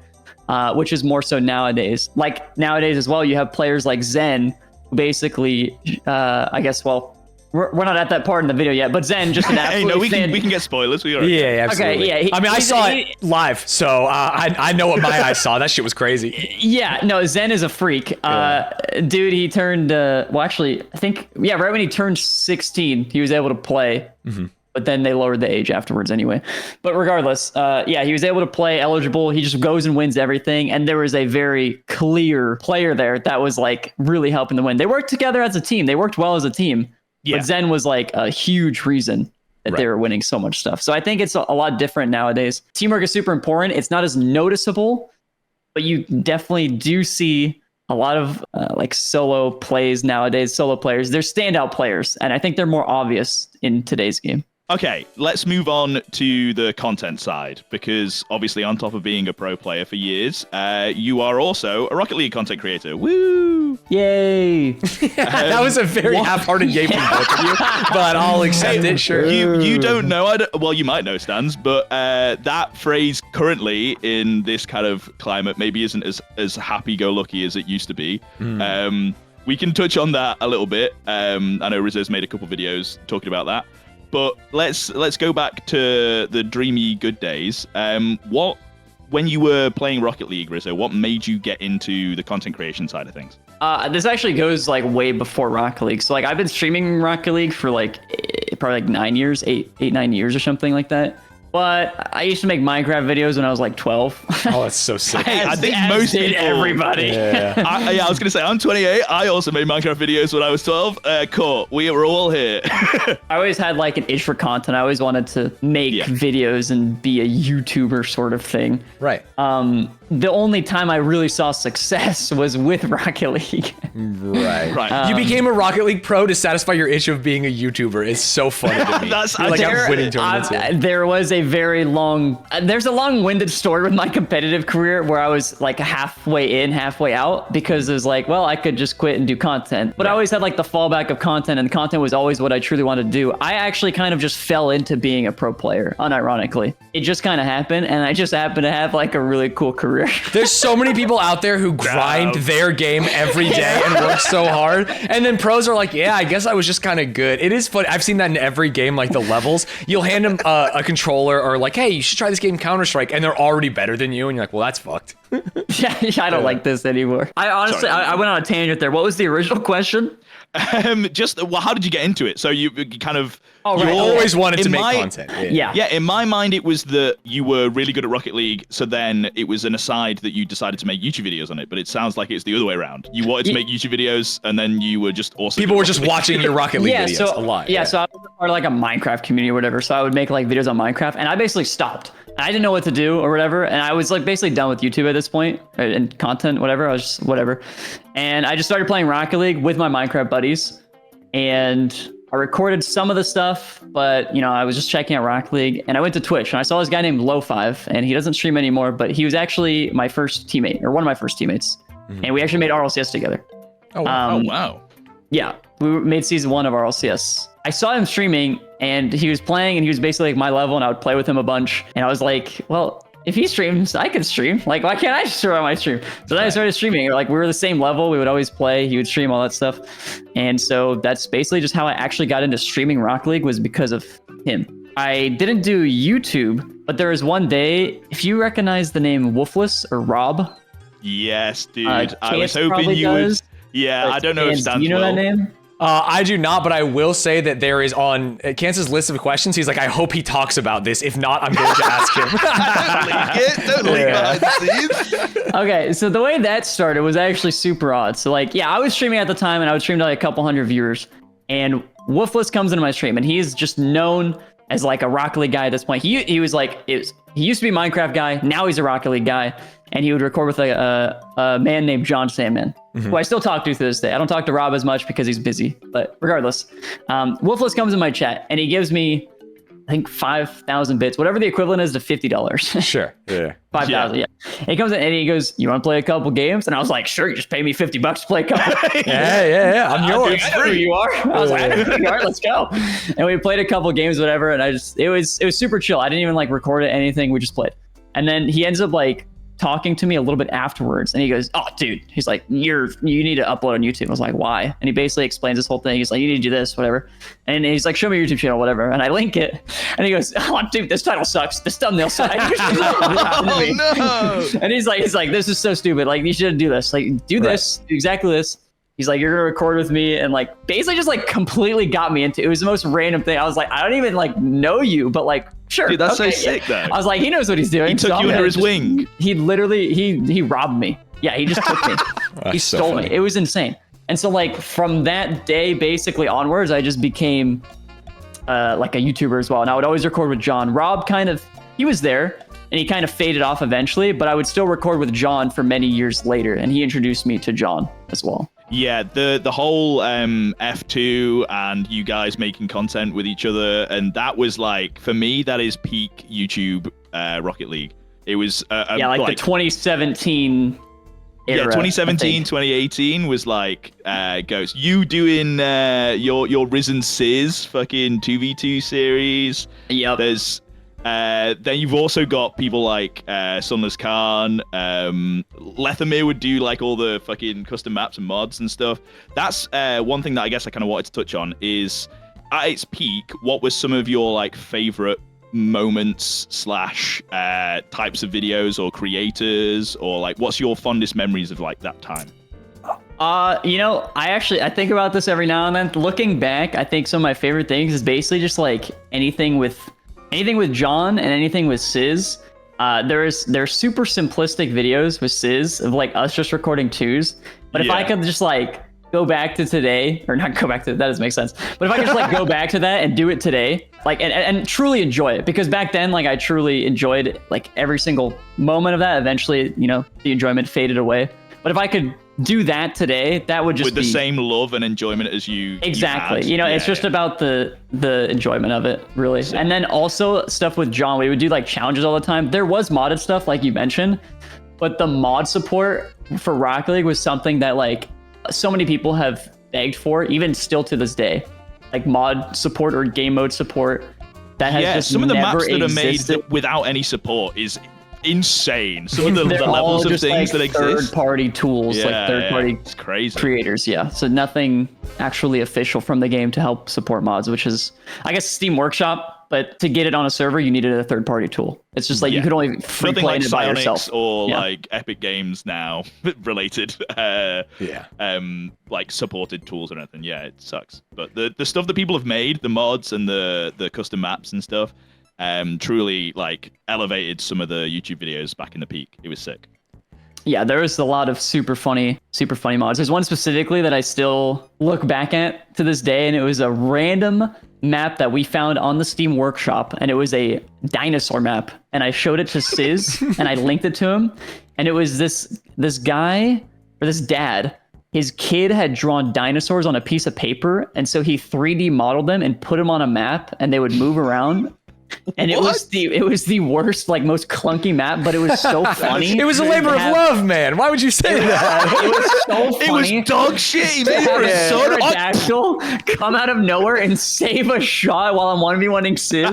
Which is more so nowadays. Like nowadays as well, you have players like Zen, who basically, I guess, well, we're not at that part in the video yet, but Zen just an absolute we can get spoilers. We are. Yeah, absolutely. Okay, yeah. I saw it live, so I know what my eyes saw. That shit was crazy. Yeah, no, Zen is a freak. Dude, he turned, well, actually, I think, right when he turned 16, he was able to play. Mm-hmm. But then they lowered the age afterwards anyway. But regardless, he was able to play eligible. He just goes and wins everything. And there was a very clear player there that was like really helping them win. They worked together as a team. They worked well as a team. Yeah. But Zen was like a huge reason that they were winning so much stuff. So I think it's a lot different nowadays. Teamwork is super important. It's not as noticeable, but you definitely do see a lot of like solo plays nowadays, solo players. They're standout players. And I think they're more obvious in today's game. Okay, let's move on to the content side, because obviously on top of being a pro player for years, you are also a Rocket League content creator. Woo! Yay! That was a very half-hearted yay from both of you, but I'll accept it, sure. You don't know, well, you might know, Stanz, but that phrase currently in this kind of climate maybe isn't as happy-go-lucky as it used to be. We can touch on that a little bit. I know Rizzos made a couple videos talking about that. But let's go back to the dreamy good days. When you were playing Rocket League, Rizzo, what made you get into the content creation side of things? This actually goes like way before Rocket League. So like I've been streaming Rocket League for like probably like 9 years, 9 years or something like that. But I used to make Minecraft videos when I was like 12. Oh, that's so sick. Hey, I think most did people, everybody. Yeah. I was going to say, I'm 28. I also made Minecraft videos when I was 12. Cool. We were all here. I always had like an itch for content. I always wanted to make videos and be a YouTuber sort of thing. Right. The only time I really saw success was with Rocket League. Right. You became a Rocket League pro to satisfy your itch of being a YouTuber. It's so funny to me. There was a a very long, there's a long-winded story with my competitive career where I was like halfway in, halfway out, because it was like, well, I could just quit and do content. But I always had like the fallback of content, and content was always what I truly wanted to do. I actually kind of just fell into being a pro player, unironically. It just kind of happened, and I just happened to have like a really cool career. There's so many people out there who grind their game every day and work so hard, and then pros are like, yeah, I guess I was just kind of good. It is funny. I've seen that in every game, like the levels. You'll hand them a controller or like, hey, you should try this game Counter-Strike, and they're already better than you, and you're like, well, that's fucked. Yeah, I don't like this anymore. I honestly, I went on a tangent there. What was the original question? Well, how did you get into it? So you kind of... You always wanted to make content. Yeah, in my mind, it was that you were really good at Rocket League, so then it was an aside that you decided to make YouTube videos on it, but it sounds like it's the other way around. You wanted to make YouTube videos, and then you were just awesome. People were just watching your Rocket League videos a lot. Yeah, so I was part of like a Minecraft community or whatever, so I would make like videos on Minecraft, and I basically stopped. I didn't know what to do or whatever, and I was like basically done with YouTube at this point, and content, whatever. I was just whatever. And I just started playing Rocket League with my Minecraft buddies, and I recorded some of the stuff, but you know, I was just checking out Rocket League, and I went to Twitch, and I saw this guy named Low5, and he doesn't stream anymore, but he was actually my first teammate, or one of my first teammates, and we actually made RLCS together. Oh, wow. Yeah, we made season 1 of RLCS. I saw him streaming, and he was playing, and he was basically like my level, and I would play with him a bunch, and I was like, well, if he streams, I can stream. Like, why can't I stream on my stream? So then I started streaming. Like, we were the same level. We would always play. He would stream, all that stuff. And so that's basically just how I actually got into streaming Rocket League, was because of him. I didn't do YouTube, but there was one day, if you recognize the name Wolfless or Rob. Yes, dude. I was hoping you does. would. Yeah, I don't know if Stanz Do you know that name? I do not, but I will say that there is on Caanths' list of questions. He's like, I hope he talks about this. If not, I'm going to ask him. Don't leak behind the scenes. Okay, so the way that started was actually super odd. So like, yeah, I was streaming at the time, and I would stream to like a couple hundred viewers. And Wolfless comes into my stream, and he's just known as like a Rocket League guy at this point. He was like, he used to be a Minecraft guy. Now he's a Rocket League guy. And he would record with a man named John Sandman, who I still talk to this day. I don't talk to Rob as much because he's busy, but regardless, Wolfless comes in my chat, and he gives me, I think, 5,000 bits, whatever the equivalent is to $50. Sure. Yeah. 5,000. Yeah. He comes in and he goes, "You want to play a couple games?" And I was like, "Sure, you just pay me $50 to play a couple." Yeah. I'm yours. I know who you are. I was like, "I know who you are. Let's go." And we played a couple games, whatever. And it was super chill. I didn't even like record it, anything. We just played. And then he ends up like talking to me a little bit afterwards, and he goes, "Oh, dude," he's like, you need to upload on YouTube." I was like, "Why?" And he basically explains this whole thing. He's like, "You need to do this, whatever." And he's like, "Show me your YouTube channel, whatever." And I link it, and he goes, "Oh, dude, this title sucks. This thumbnail sucks." Oh, no. And he's like, "This is so stupid. Like, you shouldn't do this. Like, do this, do exactly this." He's like, "You're gonna record with me," and like basically just like completely got me into it. It was the most random thing. I was like, I don't even like know you, but like, sure. Dude, that's okay, so sick, though. I was like, he knows what he's doing. He took you under his wing. He literally, he robbed me. Yeah, he just took me. He stole me. It was insane. And so like from that day basically onwards, I just became like a YouTuber as well. And I would always record with John. Rob he was there, and he kind of faded off eventually, but I would still record with John for many years later. And he introduced me to John as well. Yeah, the whole F2 and you guys making content with each other, and that was like, for me, that is peak YouTube Rocket League. It was like the 2017 era. Yeah, 2017, 2018 was like Ghost. You doing your Risen Sizz fucking 2v2 series. Yep. There's then you've also got people like Sunless Khan, Lethamir would do like all the fucking custom maps and mods and stuff. That's one thing that I guess I kind of wanted to touch on is, at its peak, what was some of your like favorite moments / types of videos or creators, or like what's your fondest memories of like that time? You know, I think about this every now and then. Looking back, I think some of my favorite things is basically just like anything with John and anything with Sizz. There's super simplistic videos with Sizz of like us just recording twos. But if I could just like go back to today, or not go back to that doesn't make sense. But if I could just like go back to that and do it today, like and truly enjoy it, because back then like I truly enjoyed like every single moment of that. Eventually, you know, the enjoyment faded away. But if I could do that today, that would just with the same love and enjoyment as you exactly. You know, it's just about the enjoyment of it, really. So, and then also stuff with John, we would do like challenges all the time. There was modded stuff, like you mentioned, but the mod support for Rocket League was something that like so many people have begged for, even still to this day. Like mod support or game mode support that has just some of the maps that existed. are made without any support is insane. Some of the levels of things that exist. Third-party tools, like third-party it's crazy. creators, So nothing actually official from the game to help support mods, which is, I guess, Steam Workshop. But to get it on a server, you needed a third-party tool. It's just like you could only free play it by yourself. Or like Epic Games now related, like supported tools or anything. Yeah, it sucks. But the stuff that people have made, the mods and the custom maps and stuff. Truly like elevated some of the YouTube videos back in the peak. It was sick. Yeah, there was a lot of super funny mods. There's one specifically that I still look back at to this day, and it was a random map that we found on the Steam Workshop, and it was a dinosaur map. And I showed it to Sizz, and I linked it to him, and it was this guy or this dad. His kid had drawn dinosaurs on a piece of paper, and so he 3D modeled them and put them on a map, and they would move around. And it was the worst, like most clunky map, but it was so funny. It was a labor of love, man. Why would you say that? It was so funny. It was dog shit. He made a pterodactyl come out of nowhere and save a shot while I'm 1v1ing Sizz.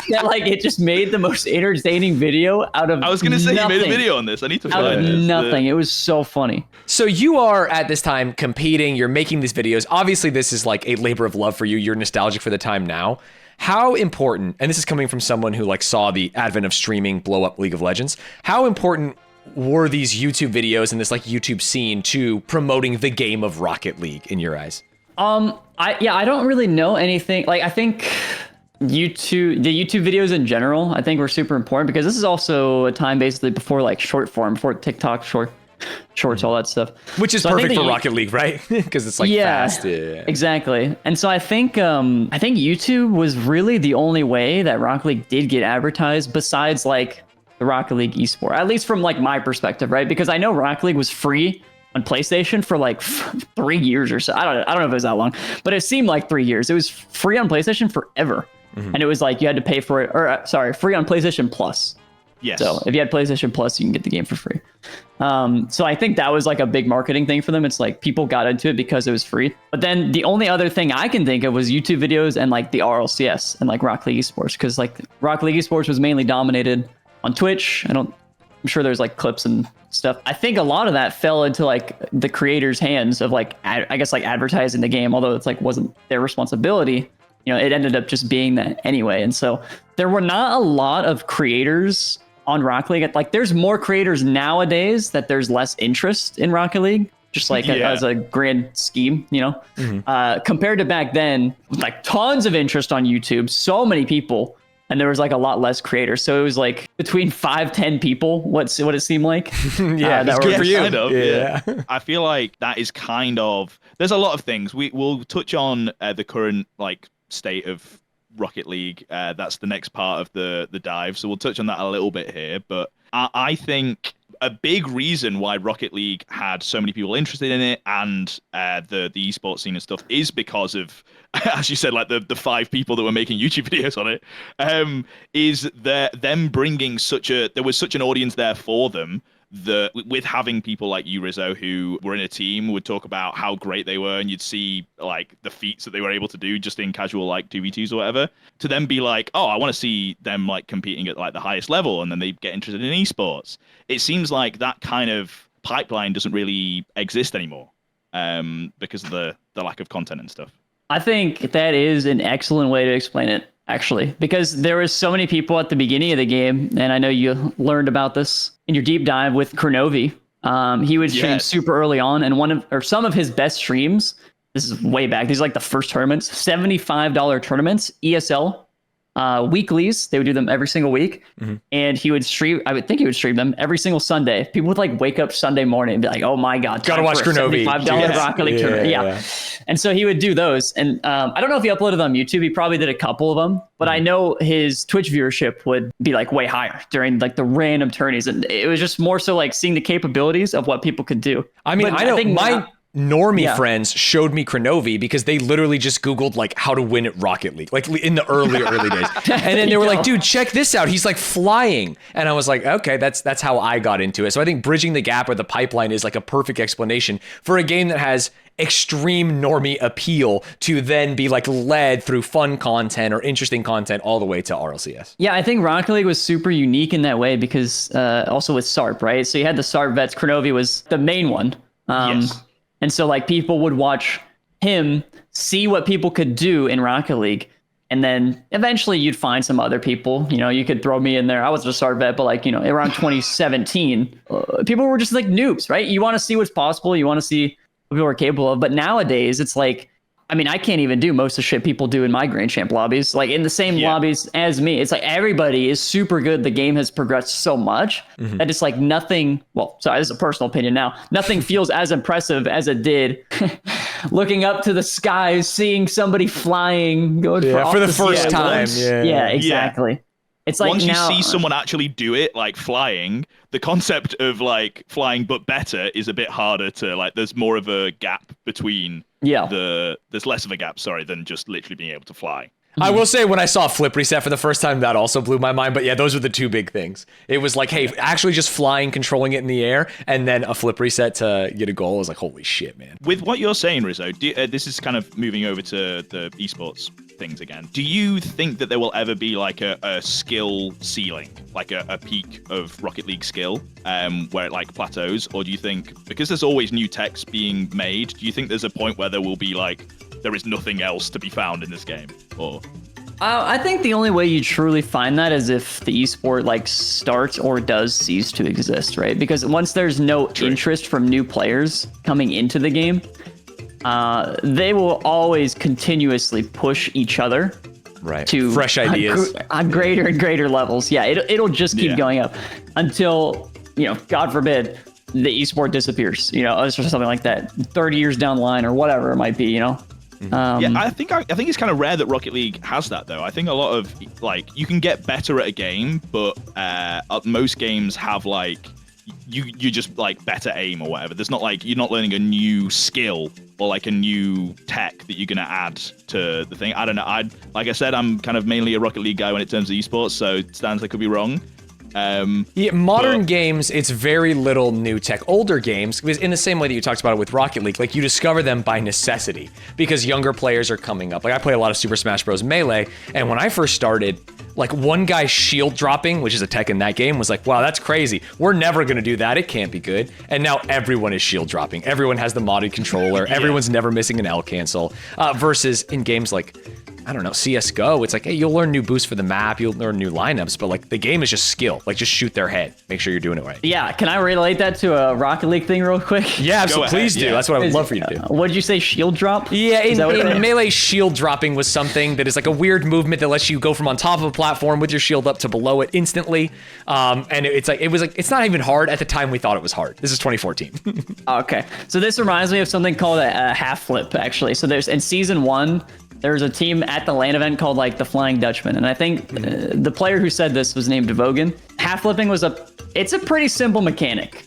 That like it just made the most entertaining video out of. I was gonna say you made a video on this. I need to find this. Nothing. It was so funny. So you are at this time competing. You're making these videos. Obviously, this is like a labor of love for you. You're nostalgic for the time now. How important, and this is coming from someone who like saw the advent of streaming blow up League of Legends, how important were these YouTube videos and this like YouTube scene to promoting the game of Rocket League in your eyes? I don't really know anything. Like I think the YouTube videos in general, I think were super important because this is also a time basically before like short form, before TikTok shorts, all that stuff. Which is perfect for Rocket League, right? Because it's like fast. Yeah, exactly. And so I think YouTube was really the only way that Rocket League did get advertised besides like the Rocket League esport, at least from like my perspective, right? Because I know Rocket League was free on PlayStation for like 3 years or so. I don't know if it was that long, but it seemed like 3 years. It was free on PlayStation forever. And it was like you had to pay for it, or free on PlayStation Plus. Yes. So if you had PlayStation Plus, you can get the game for free. So I think that was like a big marketing thing for them. It's like people got into it because it was free. But then the only other thing I can think of was YouTube videos and like the RLCS and like Rocket League Esports, because like Rocket League Esports was mainly dominated on Twitch. I'm sure there's like clips and stuff. I think a lot of that fell into like the creators' hands of like I guess like advertising the game, although it's like wasn't their responsibility. You know, it ended up just being that anyway. And so there were not a lot of creators on Rocket League. Like there's more creators nowadays that there's less interest in Rocket League, just like as a grand scheme, you know, compared to back then, like tons of interest on YouTube, so many people, and there was like a lot less creators. So it was like between 5-10 people, what it seemed like. That's good for you. Kind of, yeah. I feel like that is kind of, there's a lot of things. We'll touch on the current like state of Rocket League. That's the next part of the dive, so we'll touch on that a little bit here. But I think a big reason why Rocket League had so many people interested in it and the esports scene and stuff is because of, as you said, like the 5 people that were making YouTube videos on it, is them bringing there was such an audience there for them. With having people like you, Rizzo, who were in a team, would talk about how great they were, and you'd see like the feats that they were able to do just in casual like 2v2s or whatever, to then be like, oh, I want to see them like competing at like the highest level, and then they get interested in esports. It seems like that kind of pipeline doesn't really exist anymore because of the lack of content and stuff. I think that is an excellent way to explain it, actually, because there was so many people at the beginning of the game, and I know you learned about this in your deep dive with Kronovi. He would stream super early on, and some of his best streams, this is way back, these are like the first tournaments, $75 tournaments, ESL weeklies. They would do them every single week, and he would stream. I would think he would stream them every single Sunday. People would like wake up Sunday morning and be like, "Oh my god, gotta watch Kronovi. $75 Rocket League tournament." Yeah. And so he would do those, and I don't know if he uploaded them on YouTube. He probably did a couple of them, but I know his Twitch viewership would be like way higher during like the random tourneys, and it was just more so like seeing the capabilities of what people could do. I mean, I know my normie friends showed me Kronovi because they literally just Googled like how to win at Rocket League, like in the early days. And then they were like, dude, check this out. He's like flying. And I was like, okay, that's how I got into it. So I think bridging the gap or the pipeline is like a perfect explanation for a game that has extreme normie appeal to then be like led through fun content or interesting content all the way to RLCS. Yeah, I think Rocket League was super unique in that way because also with SARP, right? So you had the SARP vets. Kronovi was the main one. Yes. And so like people would watch him, see what people could do in Rocket League, and then eventually you'd find some other people. You know, you could throw me in there. I was a SARP vet, but like, you know, around 2017, people were just like noobs, right? You want to see what's possible. You want to see what people are capable of. But nowadays it's like, I mean, I can't even do most of the shit people do in my Grand Champ lobbies, like in the same lobbies as me. It's like everybody is super good. The game has progressed so much that it's like nothing. Well, sorry, this is a personal opinion now. Nothing feels as impressive as it did looking up to the skies, seeing somebody flying, going for the first time. Yeah, exactly. Yeah. It's like once now, you see someone actually do it, like flying, the concept of like flying but better is a bit harder to like. There's more of a gap between. There's less of a gap, than just literally being able to fly. I will say when I saw Flip Reset for the first time, that also blew my mind. But yeah, those were the two big things. It was like, hey, actually just flying, controlling it in the air, and then a Flip Reset to get a goal. I was like, holy shit, man. With what you're saying, Rizzo, this is kind of moving over to the esports things again. Do you think that there will ever be like a skill ceiling, like a peak of Rocket League skill, where it like plateaus? Or do you think, because there's always new techs being made, do you think there's a point where there will be like, there is nothing else to be found in this game? Or I think the only way you truly find that is if the esport like starts or does cease to exist, right? Because once there's no interest from new players coming into the game, they will always continuously push each other to fresh ideas on greater and greater levels. Yeah, it'll just keep going up until, you know, God forbid, the esport disappears, you know, or something like that, 30 years down the line or whatever it might be, you know. I think it's kind of rare that Rocket League has that though. I think a lot of like you can get better at a game, but most games have like you just like better aim or whatever. There's not like you're not learning a new skill or like a new tech that you're gonna add to the thing. I don't know. Like I said, I'm kind of mainly a Rocket League guy when it comes to esports, so Stanz, I could be wrong. Modern games, it's very little new tech. Older games, because in the same way that you talked about it with Rocket League, like you discover them by necessity because younger players are coming up. Like I play a lot of Super Smash Bros. Melee, and when I first started, like one guy shield dropping, which is a tech in that game, was like, wow, that's crazy. We're never gonna do that. It can't be good. And now everyone is shield dropping. Everyone has the modded controller. Everyone's never missing an L cancel. Versus in games like, I don't know, CSGO, it's like, hey, you'll learn new boosts for the map, you'll learn new lineups, but like the game is just skill. Like just shoot their head. Make sure you're doing it right. Yeah, can I relate that to a Rocket League thing real quick? Yeah, absolutely. Please do. That's what I would love for you to do. What did you say, shield drop? Yeah, in Melee, shield dropping was something that is like a weird movement that lets you go from on top of a platform with your shield up to below it instantly. And it's not even hard. At the time, we thought it was hard. This is 2014. Okay, so this reminds me of something called a half flip, actually. So there's in season 1, there's a team at the LAN event called like the Flying Dutchman, and I think the player who said this was named Devogan. Half flipping it's a pretty simple mechanic.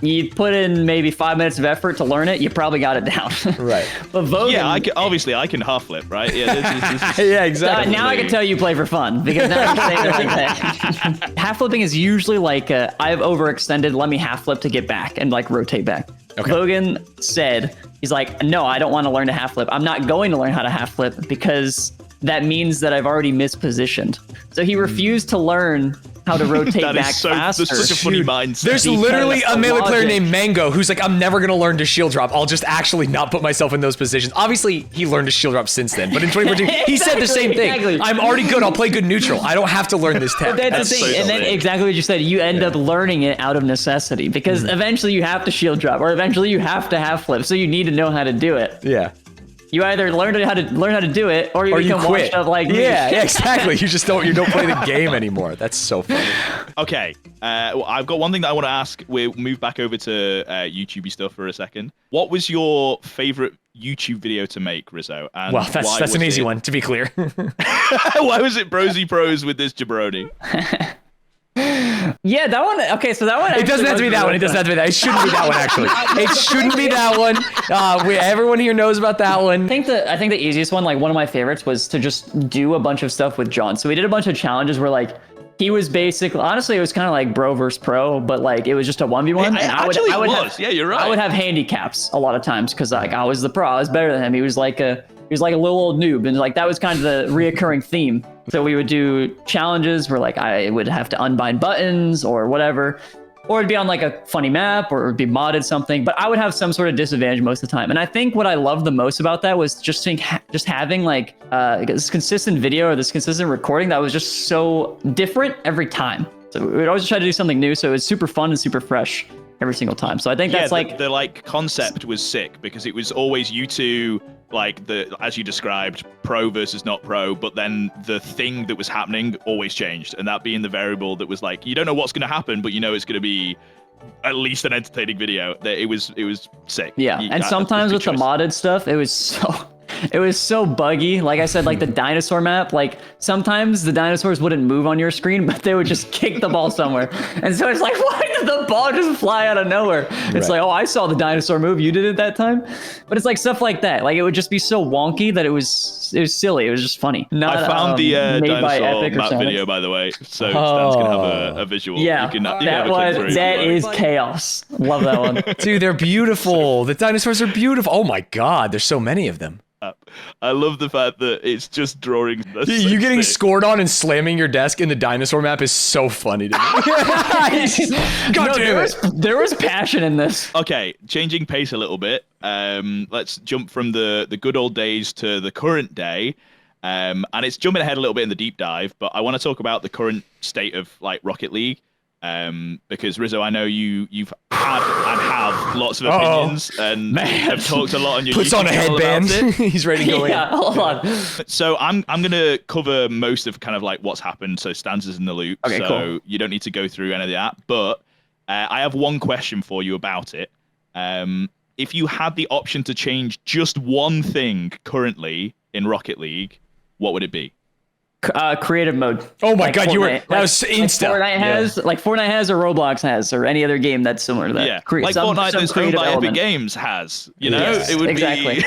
You put in maybe 5 minutes of effort to learn it, you probably got it down. Right. But Vogan, I can half flip, right? Yeah, yeah, exactly. Now I can tell you play for fun because now I'm saying it like that. Half flipping is usually like I've overextended. Let me half flip to get back and like rotate back. Okay. Vogan said, he's like, no, I don't want to learn to half flip. I'm not going to learn how to half flip because that means that I've already mispositioned. So he refused to learn how to rotate back faster. That's such a funny mindset. There's literally a Melee player named Mango who's like, I'm never going to learn to shield drop. I'll just actually not put myself in those positions. Obviously, he learned to shield drop since then. But in 2014, he said the same thing. Exactly. I'm already good. I'll play good neutral. I don't have to learn this tech. But that's the thing. And then exactly what you said. You end up learning it out of necessity because eventually you have to shield drop or eventually you have to half flip. So you need to know how to do it. Yeah. You either learn how to do it, or you become quit. washed up like me. Yeah, exactly. You don't play the game anymore. That's so funny. Okay, well, I've got one thing that I want to ask. We'll move back over to YouTube stuff for a second. What was your favorite YouTube video to make, Rizzo? And well, that's an easy one, to be clear. Why was it Brosy Pros with this jabroni? Yeah, that one. Okay, so that one. It doesn't have to be that one. It doesn't have to be that. It shouldn't be that one, actually. It shouldn't be that one. Everyone here knows about that one. I think the easiest one, like one of my favorites, was to just do a bunch of stuff with John. So we did a bunch of challenges where like he was basically, honestly, it was kind of like bro versus pro, but like it was just a 1v1. Yeah, you're right. I would have handicaps a lot of times because like I was the pro. I was better than him. He was like a little old noob, and like that was kind of the reoccurring theme. So we would do challenges where like I would have to unbind buttons or whatever, or it'd be on like a funny map, or it would be modded something. But I would have some sort of disadvantage most of the time. And I think what I loved the most about that was just having like this consistent video or this consistent recording that was just so different every time. So we would always try to do something new. So it was super fun and super fresh every single time. So I think that's the like concept was sick because it was always you two, like as you described, pro versus not pro, but then the thing that was happening always changed, and that being the variable that was like you don't know what's going to happen, but you know it's going to be at least an entertaining video. It was sick. Yeah, and sometimes with the modded stuff, it was so buggy. Like I said, like the dinosaur map, like sometimes the dinosaurs wouldn't move on your screen, but they would just kick the ball somewhere. And so it's like, why did the ball just fly out of nowhere? It's like, oh, I saw the dinosaur move. You did it that time? But it's like stuff like that. Like it would just be so wonky that it was silly. It was just funny. I found the dinosaur map video, by the way. So Stan's going to have a visual. Yeah, that is chaos. Love that one. Dude, they're beautiful. The dinosaurs are beautiful. Oh my God, there's so many of them. I love the fact that it's just drawing. You getting scored on and slamming your desk in the dinosaur map is so funny to me. God damn it. There was passion in this. Okay, changing pace a little bit. Let's jump from the good old days to the current day. And it's jumping ahead a little bit in the deep dive, but I want to talk about the current state of like Rocket League. Because Rizzo, I know you've had and have lots of opinions and have talked a lot on your puts YouTube on a headband. He's ready to go in. Hold on. So I'm gonna cover most of kind of like what's happened. So Stanz is in the loop. Okay, so cool. You don't need to go through any of that. But I have one question for you about it. If you had the option to change just one thing currently in Rocket League, what would it be? Creative mode. Oh my like God, Fortnite. that was insta. Like Fortnite has, or Roblox has, or any other game that's similar to that. Yeah, like Fortnite that's owned by Epic Games has. You know, it would be.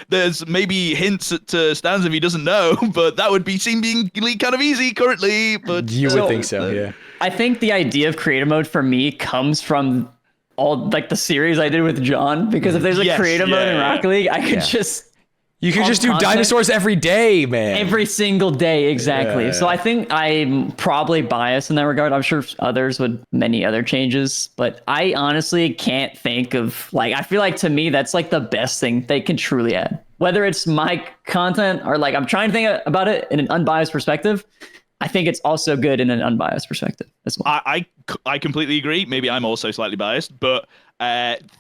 There's maybe hints to Stanz if he doesn't know, but that would be seemingly kind of easy currently. But you would think so, yeah. I think the idea of creative mode for me comes from all like the series I did with John, because if there's a creative mode in Rocket League, I could just. You could just do dinosaurs every day, man. Every single day, exactly. Yeah. So I think I'm probably biased in that regard. I'm sure others would, many other changes, but I honestly can't think of, like, I feel like to me, that's like the best thing they can truly add. Whether it's my content or like, I'm trying to think about it in an unbiased perspective. I think it's also good in an unbiased perspective as well. I completely agree. Maybe I'm also slightly biased, but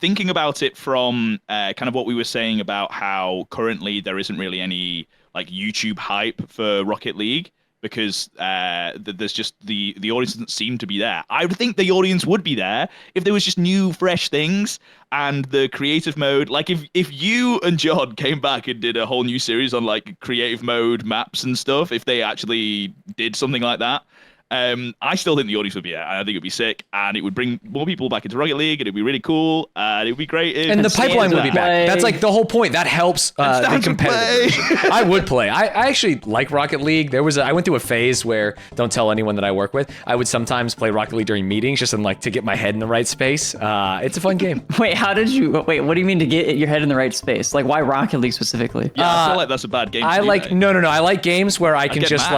thinking about it from kind of what we were saying about how currently there isn't really any like YouTube hype for Rocket League because there's just the audience doesn't seem to be there. I would think the audience would be there if there was just new, fresh things and the creative mode. Like if you and John came back and did a whole new series on like creative mode maps and stuff, if they actually did something like that, I still think the audience would be there. I think it'd be sick, and it would bring more people back into Rocket League, and it'd be really cool, and it'd be great. And the pipeline would be back. That's like the whole point. That helps the competitive. I would play. I actually like Rocket League. I went through a phase where, don't tell anyone that I work with, I would sometimes play Rocket League during meetings just to get my head in the right space. It's a fun game. Wait, what do you mean to get your head in the right space? Like, why Rocket League specifically? Yeah, I feel like that's a bad game. No. I like games where I can just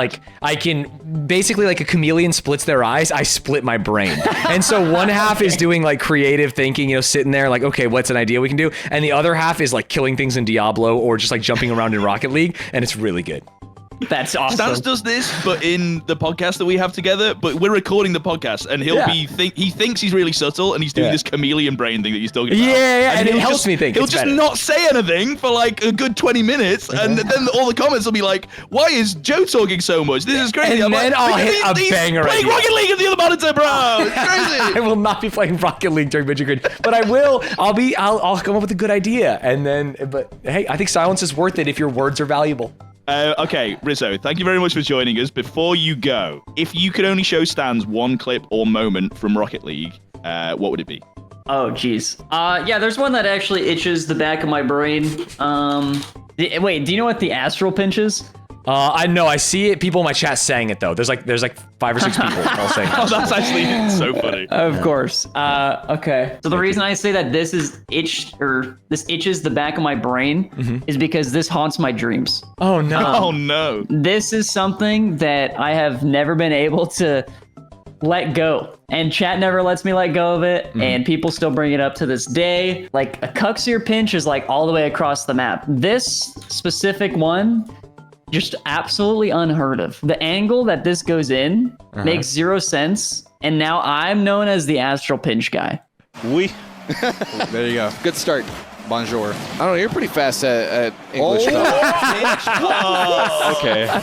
I can basically like a chameleon splits their eyes, I split my brain. And so one half is doing like creative thinking, sitting there like, okay, what's an idea we can do? And the other half is like killing things in Diablo or just like jumping around in Rocket League, and it's really good. That's awesome. Stanz does this, but in the podcast that we have together, but we're recording the podcast, and he thinks he's really subtle, and he's doing this chameleon brain thing that he's talking about. Yeah, and it helps me think He'll it's just better. not say anything for like a good 20 minutes, and then all the comments will be like, why is Joe talking so much? This is crazy. And then I'll hit a he's banger playing idea. Rocket League in the other monitor, bro. It's crazy. I will not be playing Rocket League during Midget Grid, but I will. I'll come up with a good idea, and then. But hey, I think silence is worth it if your words are valuable. Okay, Rizzo, thank you very much for joining us. Before you go, if you could only show Stanz one clip or moment from Rocket League, what would it be? Oh, geez. Yeah, there's one that actually itches the back of my brain. Wait, do you know what the astral pinch is? I know. I see it. People in my chat saying it though. There's like 5 or 6 people all saying it. Oh, that's actually so funny. Of course. Okay. So the reason I say that this itches the back of my brain is because this haunts my dreams. Oh no. Oh no. This is something that I have never been able to let go. And chat never lets me let go of it. And people still bring it up to this day. Like a cuxier pinch is like all the way across the map. This specific one, just absolutely unheard of. The angle that this goes in makes 0 sense. And now I'm known as the astral pinch guy. Oui. There you go. Good start. Bonjour. I don't know, you're pretty fast at English though. Okay.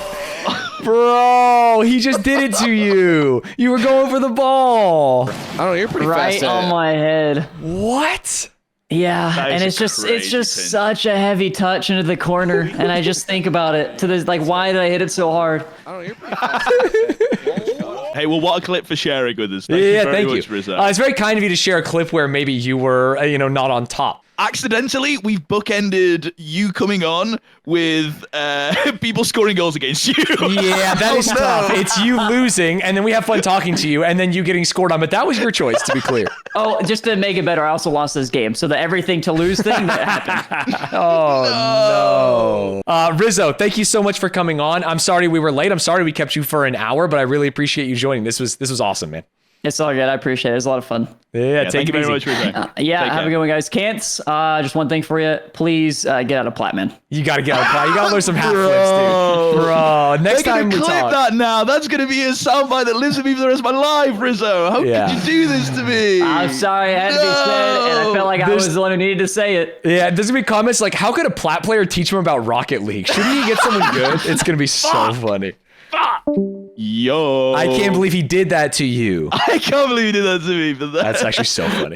Bro, he just did it to you. You were going for the ball. I don't know, you're pretty Right fast at on my head. What? Yeah, That and is it's a just crazy such a heavy touch into the corner, and I just think about it to this, like, why did I hit it so hard? I don't know, you're pretty fast at Hey, well, what a clip for sharing with us. Thank Yeah, you very thank much, you. Rizzo. It's very kind of you to share a clip where maybe you were, not on top. Accidentally, we've bookended you coming on with people scoring goals against you. Yeah, that is tough. It's you losing, and then we have fun talking to you, and then you getting scored on. But that was your choice, to be clear. Oh, just to make it better, I also lost this game, so the everything to lose thing that happened. Oh, no. Rizzo, thank you so much for coming on. I'm sorry we were late. I'm sorry we kept you for an hour, but I really appreciate you joining. This was awesome, man. It's all good. I appreciate it. It was a lot of fun. Yeah, Thank take you it very easy. much, Rizzo. Yeah, Take have care. a good one, guys. Caanths, just one thing for you. Please get out of plat, man. You gotta get out of play. You gotta learn some half flips, dude. Bro, next They're time gonna we clip talk. that now. That's gonna be a soundbite that lives with me for the rest of my life, Rizzo. How Yeah. could you do this to me? I'm sorry, it had to be said, and I felt like I There's- was the one who needed to say it. Yeah, there's gonna be comments like, how could a plat player teach him about Rocket League? Shouldn't he get someone good? It's gonna be so funny. Yo. I can't believe he did that to you. I can't believe you did that to me. But That's actually so funny.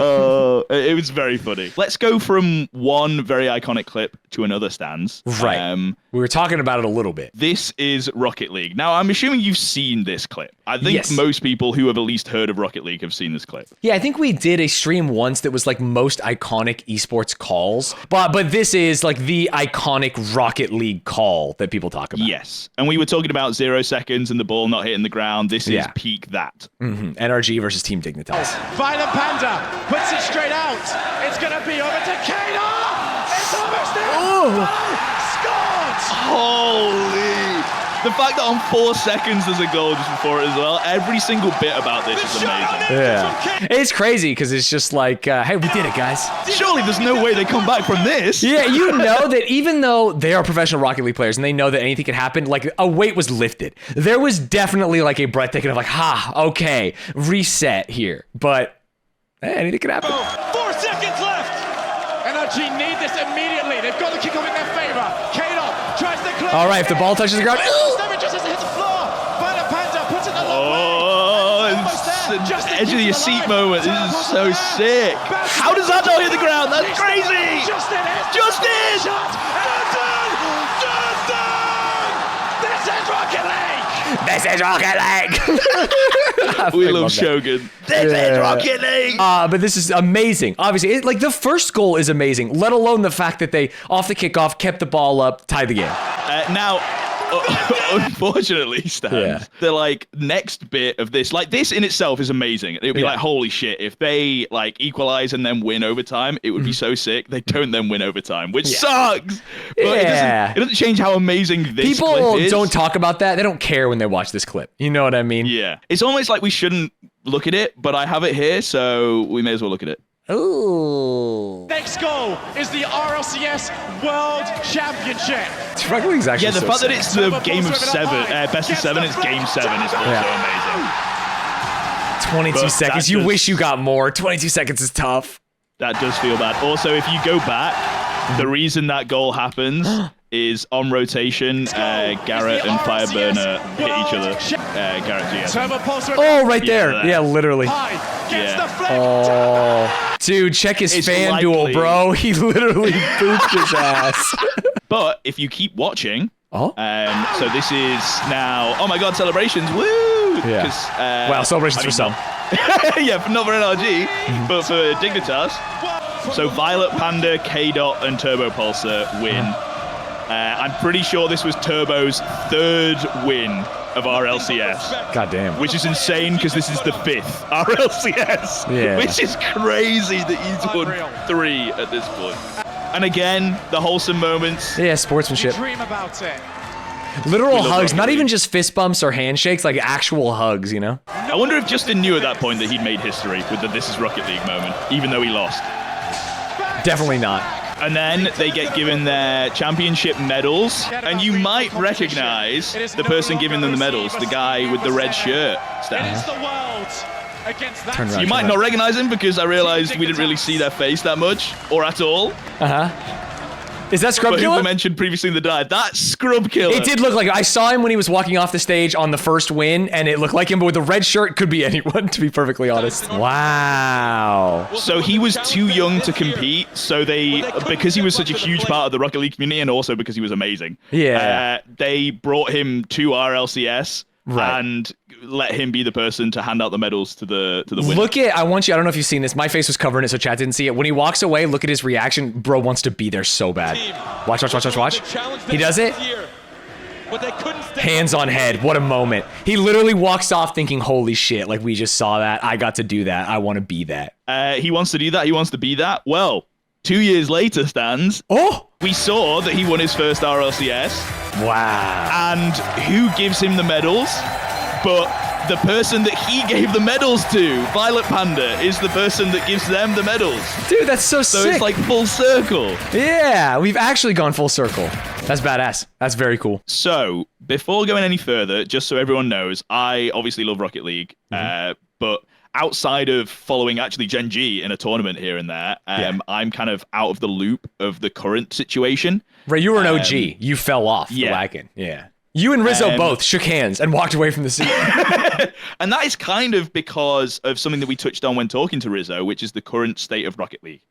It was very funny. Let's go from one very iconic clip to another, Stanz. Right. We were talking about it a little bit. This is Rocket League. Now, I'm assuming you've seen this clip. I think Yes. most people who have at least heard of Rocket League have seen this clip. Yeah, I think we did a stream once that was like most iconic esports calls. But this is like the iconic Rocket League call that people talk about. Yes. And we were talking about 0 seconds and the ball not hitting the ground. This is Yeah. peak that. NRG versus Team Dignitas. Violent Panda puts it straight out. It's going to be over to Kano. It's almost in. Scored! Holy. The fact that on 4 seconds there's a goal just before it as well. Every single bit about this is amazing. Yeah. It's crazy because it's just like, hey, we did it, guys. Surely there's no way they come back from this. Yeah, you know that even though they are professional Rocket League players and they know that anything can happen, like a weight was lifted. There was definitely like a breathtaking of like, okay, reset here. But hey, anything can happen. 4 seconds left. NRG need this immediately. They've got the kick off in their favor. Kano tries to clear. All right, if the ball touches the ground. Just as it hits the floor. Violent Panda puts it the long Oh, way. Almost there. it's Just the edge of your keeps it seat alive. moment. This is so sick. How does that not hit the ground? That's crazy. Justin! Justin! This is Rocket League! This is Rocket League. We I love that. Shogun. This is Rocket League. But this is amazing. Obviously, like the first goal is amazing, let alone the fact that they, off the kickoff, kept the ball up, tied the game. Now, unfortunately, Stanz, the like next bit of this, like this in itself is amazing. It would be like, holy shit, if they like equalize and then win overtime, it would be so sick. They don't then win overtime, which sucks. But it doesn't change how amazing this People clip is. don't talk about that. They don't care when they watch this clip. You know what I mean? Yeah. It's almost like we shouldn't look at it, but I have it here, so we may as well look at it. Ooh. Next goal is the RLCS World Championship. Rocket League's actually Yeah, the so fact that sick. it's the game of 7, best of 7, it's game 7 is also amazing. 22 But seconds. that You does- wish you got more. 22 seconds is tough. That does feel bad. Also, if you go back, the reason that goal happens is on rotation, Garrett and Fireburner hit each other. Garrett GS. Turbo Pulsar. Oh, right Yeah, there. that. Yeah, literally. High gets Yeah. the flick. Oh. Dude, check his It's fan likely. duel, bro. He literally booped his ass. But if you keep watching, Oh. so this is now, oh my god, celebrations, woo! Yeah. 'Cause, Wow, celebrations for some. yeah, not for NRG, but for Dignitas. So Violet, Panda, K-Dot, and Turbo Pulsar win. I'm pretty sure this was Turbo's 3rd win of RLCS, God damn. which is insane because this is the 5th RLCS, Yeah. which is crazy that he's won Unreal. 3 at this point. And again, the wholesome moments. Yeah, sportsmanship. Dream about it. Literal love hugs, Rocket not League. even just fist bumps or handshakes, like actual hugs, you know? I wonder if Justin knew at that point that he'd made history with the This Is Rocket League moment, even though he lost. Definitely not. And then they get given their championship medals, and you might recognize the person giving them the medals, the guy with the red shirt. It Stanz. is the world against that Turn around. You might not recognize him because I realized we didn't really see their face that much, or at all. Is that Scrub But who we Killa? mentioned previously in the dive, that's Scrub Killa. It did look like I saw him when he was walking off the stage on the first win, and it looked like him, but with the red shirt, could be anyone, to be perfectly honest. Wow. So he was too young to compete, so because he was such a huge part of the Rocket League community, and also because he was amazing, they brought him to RLCS and let him be the person to hand out the medals to the winner. Look at, I want you, I don't know if you've seen this. My face was covering it, so chat didn't see it. When he walks away, look at his reaction. Bro wants to be there so bad. Watch. He does it. Hands on head. What a moment. He literally walks off thinking, holy shit, like we just saw that. I got to do that. I want to be that. He wants to do that. He wants to be that. Well, 2 years later, Stanz, we saw that he won his first RLCS. Wow. And who gives him the medals? But the person that he gave the medals to, Violet Panda, is the person that gives them the medals. Dude, that's so So sick. it's like full circle. Yeah, we've actually gone full circle. That's badass. That's very cool. So before going any further, just so everyone knows, I obviously love Rocket League, but outside of following actually Gen.G in a tournament here and there, I'm kind of out of the loop of the current situation. Right, you were an OG. You fell off the wagon. Yeah. You and Rizzo both shook hands and walked away from the seat. And that is kind of because of something that we touched on when talking to Rizzo, which is the current state of Rocket League.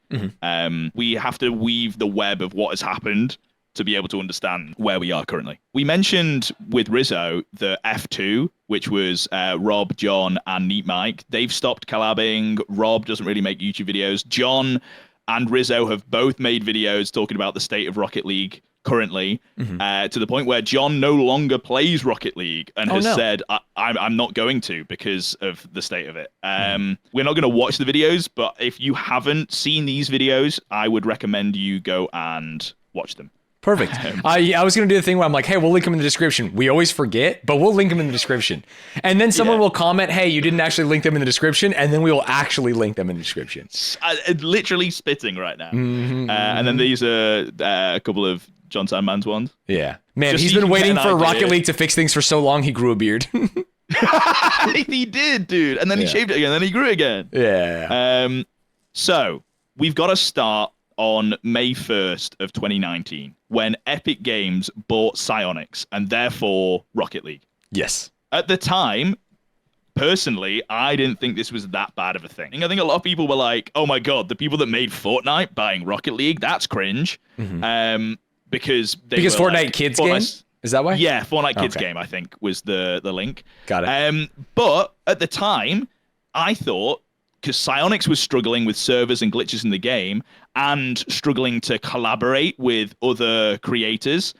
We have to weave the web of what has happened to be able to understand where we are currently. We mentioned with Rizzo the F2, which was Rob, John, and Neat Mike. They've stopped collabing. Rob doesn't really make YouTube videos. John and Rizzo have both made videos talking about the state of Rocket League currently, to the point where John no longer plays Rocket League and has said, I'm not going to because of the state of it. We're not going to watch the videos, but if you haven't seen these videos, I would recommend you go and watch them. Perfect. I was going to do the thing where I'm like, hey, we'll link them in the description. We always forget, but we'll link them in the description. And then someone will comment, hey, you didn't actually link them in the description. And then we will actually link them in the description. Literally spitting right now. And then these are a couple of John Sandman's ones. Yeah. Man, Just he's so you been can get waiting an for idea. Rocket League to fix things for so long, he grew a beard. He did, dude. And then he shaved it again, and then he grew it again. Yeah. So we've got to start on May 1st of 2019 when Epic Games bought Psyonix and therefore Rocket League. Yes. At the time, personally, I didn't think this was that bad of a thing. I think a lot of people were like, oh my God, the people that made Fortnite buying Rocket League, that's cringe. Because Fortnite like, Kids game? Is that why? Yeah, Fortnite Kids game, I think, was the link. Got it. But at the time, I thought, because Psyonix was struggling with servers and glitches in the game and struggling to collaborate with other creators.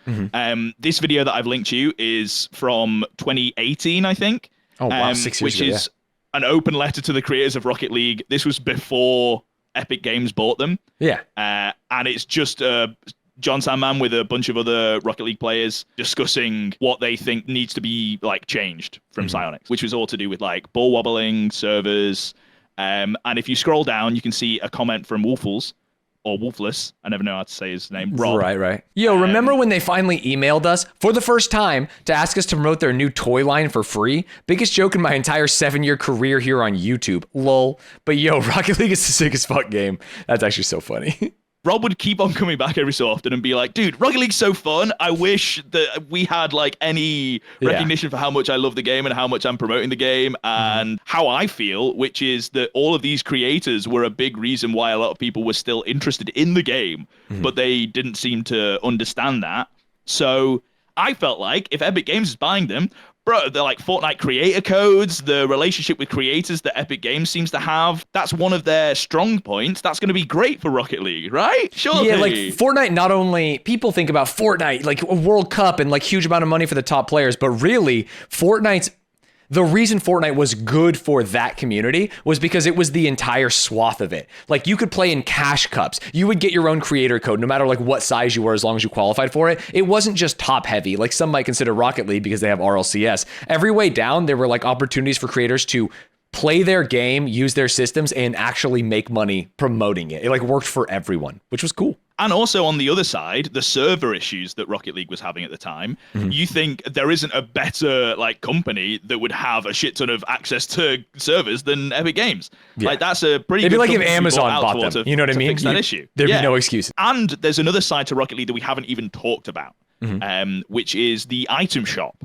This video that I've linked you is from 2018, I think. Oh, wow, 6 years which ago, is an open letter to the creators of Rocket League. This was before Epic Games bought them. Yeah. And it's just John Sandman with a bunch of other Rocket League players discussing what they think needs to be like changed from Psyonix, which was all to do with like ball wobbling, servers, And if you scroll down, you can see a comment from Wolfles, or Wolfless, I never know how to say his name, Rob. Right. Yo, remember when they finally emailed us for the first time to ask us to promote their new toy line for free? Biggest joke in my entire 7-year career here on YouTube. Lol. But yo, Rocket League is the sickest fuck game. That's actually so funny. Rob would keep on coming back every so often and be like, dude, Rocket League's so fun. I wish that we had like any recognition for how much I love the game and how much I'm promoting the game and how I feel, which is that all of these creators were a big reason why a lot of people were still interested in the game, but they didn't seem to understand that. So I felt like if Epic Games is buying them, bro, they're like Fortnite creator codes, the relationship with creators that Epic Games seems to have. That's one of their strong points. That's going to be great for Rocket League, right? Sure. Yeah, like Fortnite, not only people think about Fortnite, like a World Cup and like huge amount of money for the top players, but really the reason Fortnite was good for that community was because it was the entire swath of it. Like you could play in cash cups. You would get your own creator code no matter like what size you were as long as you qualified for it. It wasn't just top heavy like some might consider Rocket League because they have RLCS. Every way down, there were like opportunities for creators to play their game, use their systems, and actually make money promoting it. It like worked for everyone, which was cool. And also on the other side, the server issues that Rocket League was having at the time, you think there isn't a better like company that would have a shit ton of access to servers than Epic Games. Yeah. Like that's a pretty It'd good be like if Amazon bought them. You know what I mean? Fix that issue. There'd be no excuse. And there's another side to Rocket League that we haven't even talked about, which is the item shop.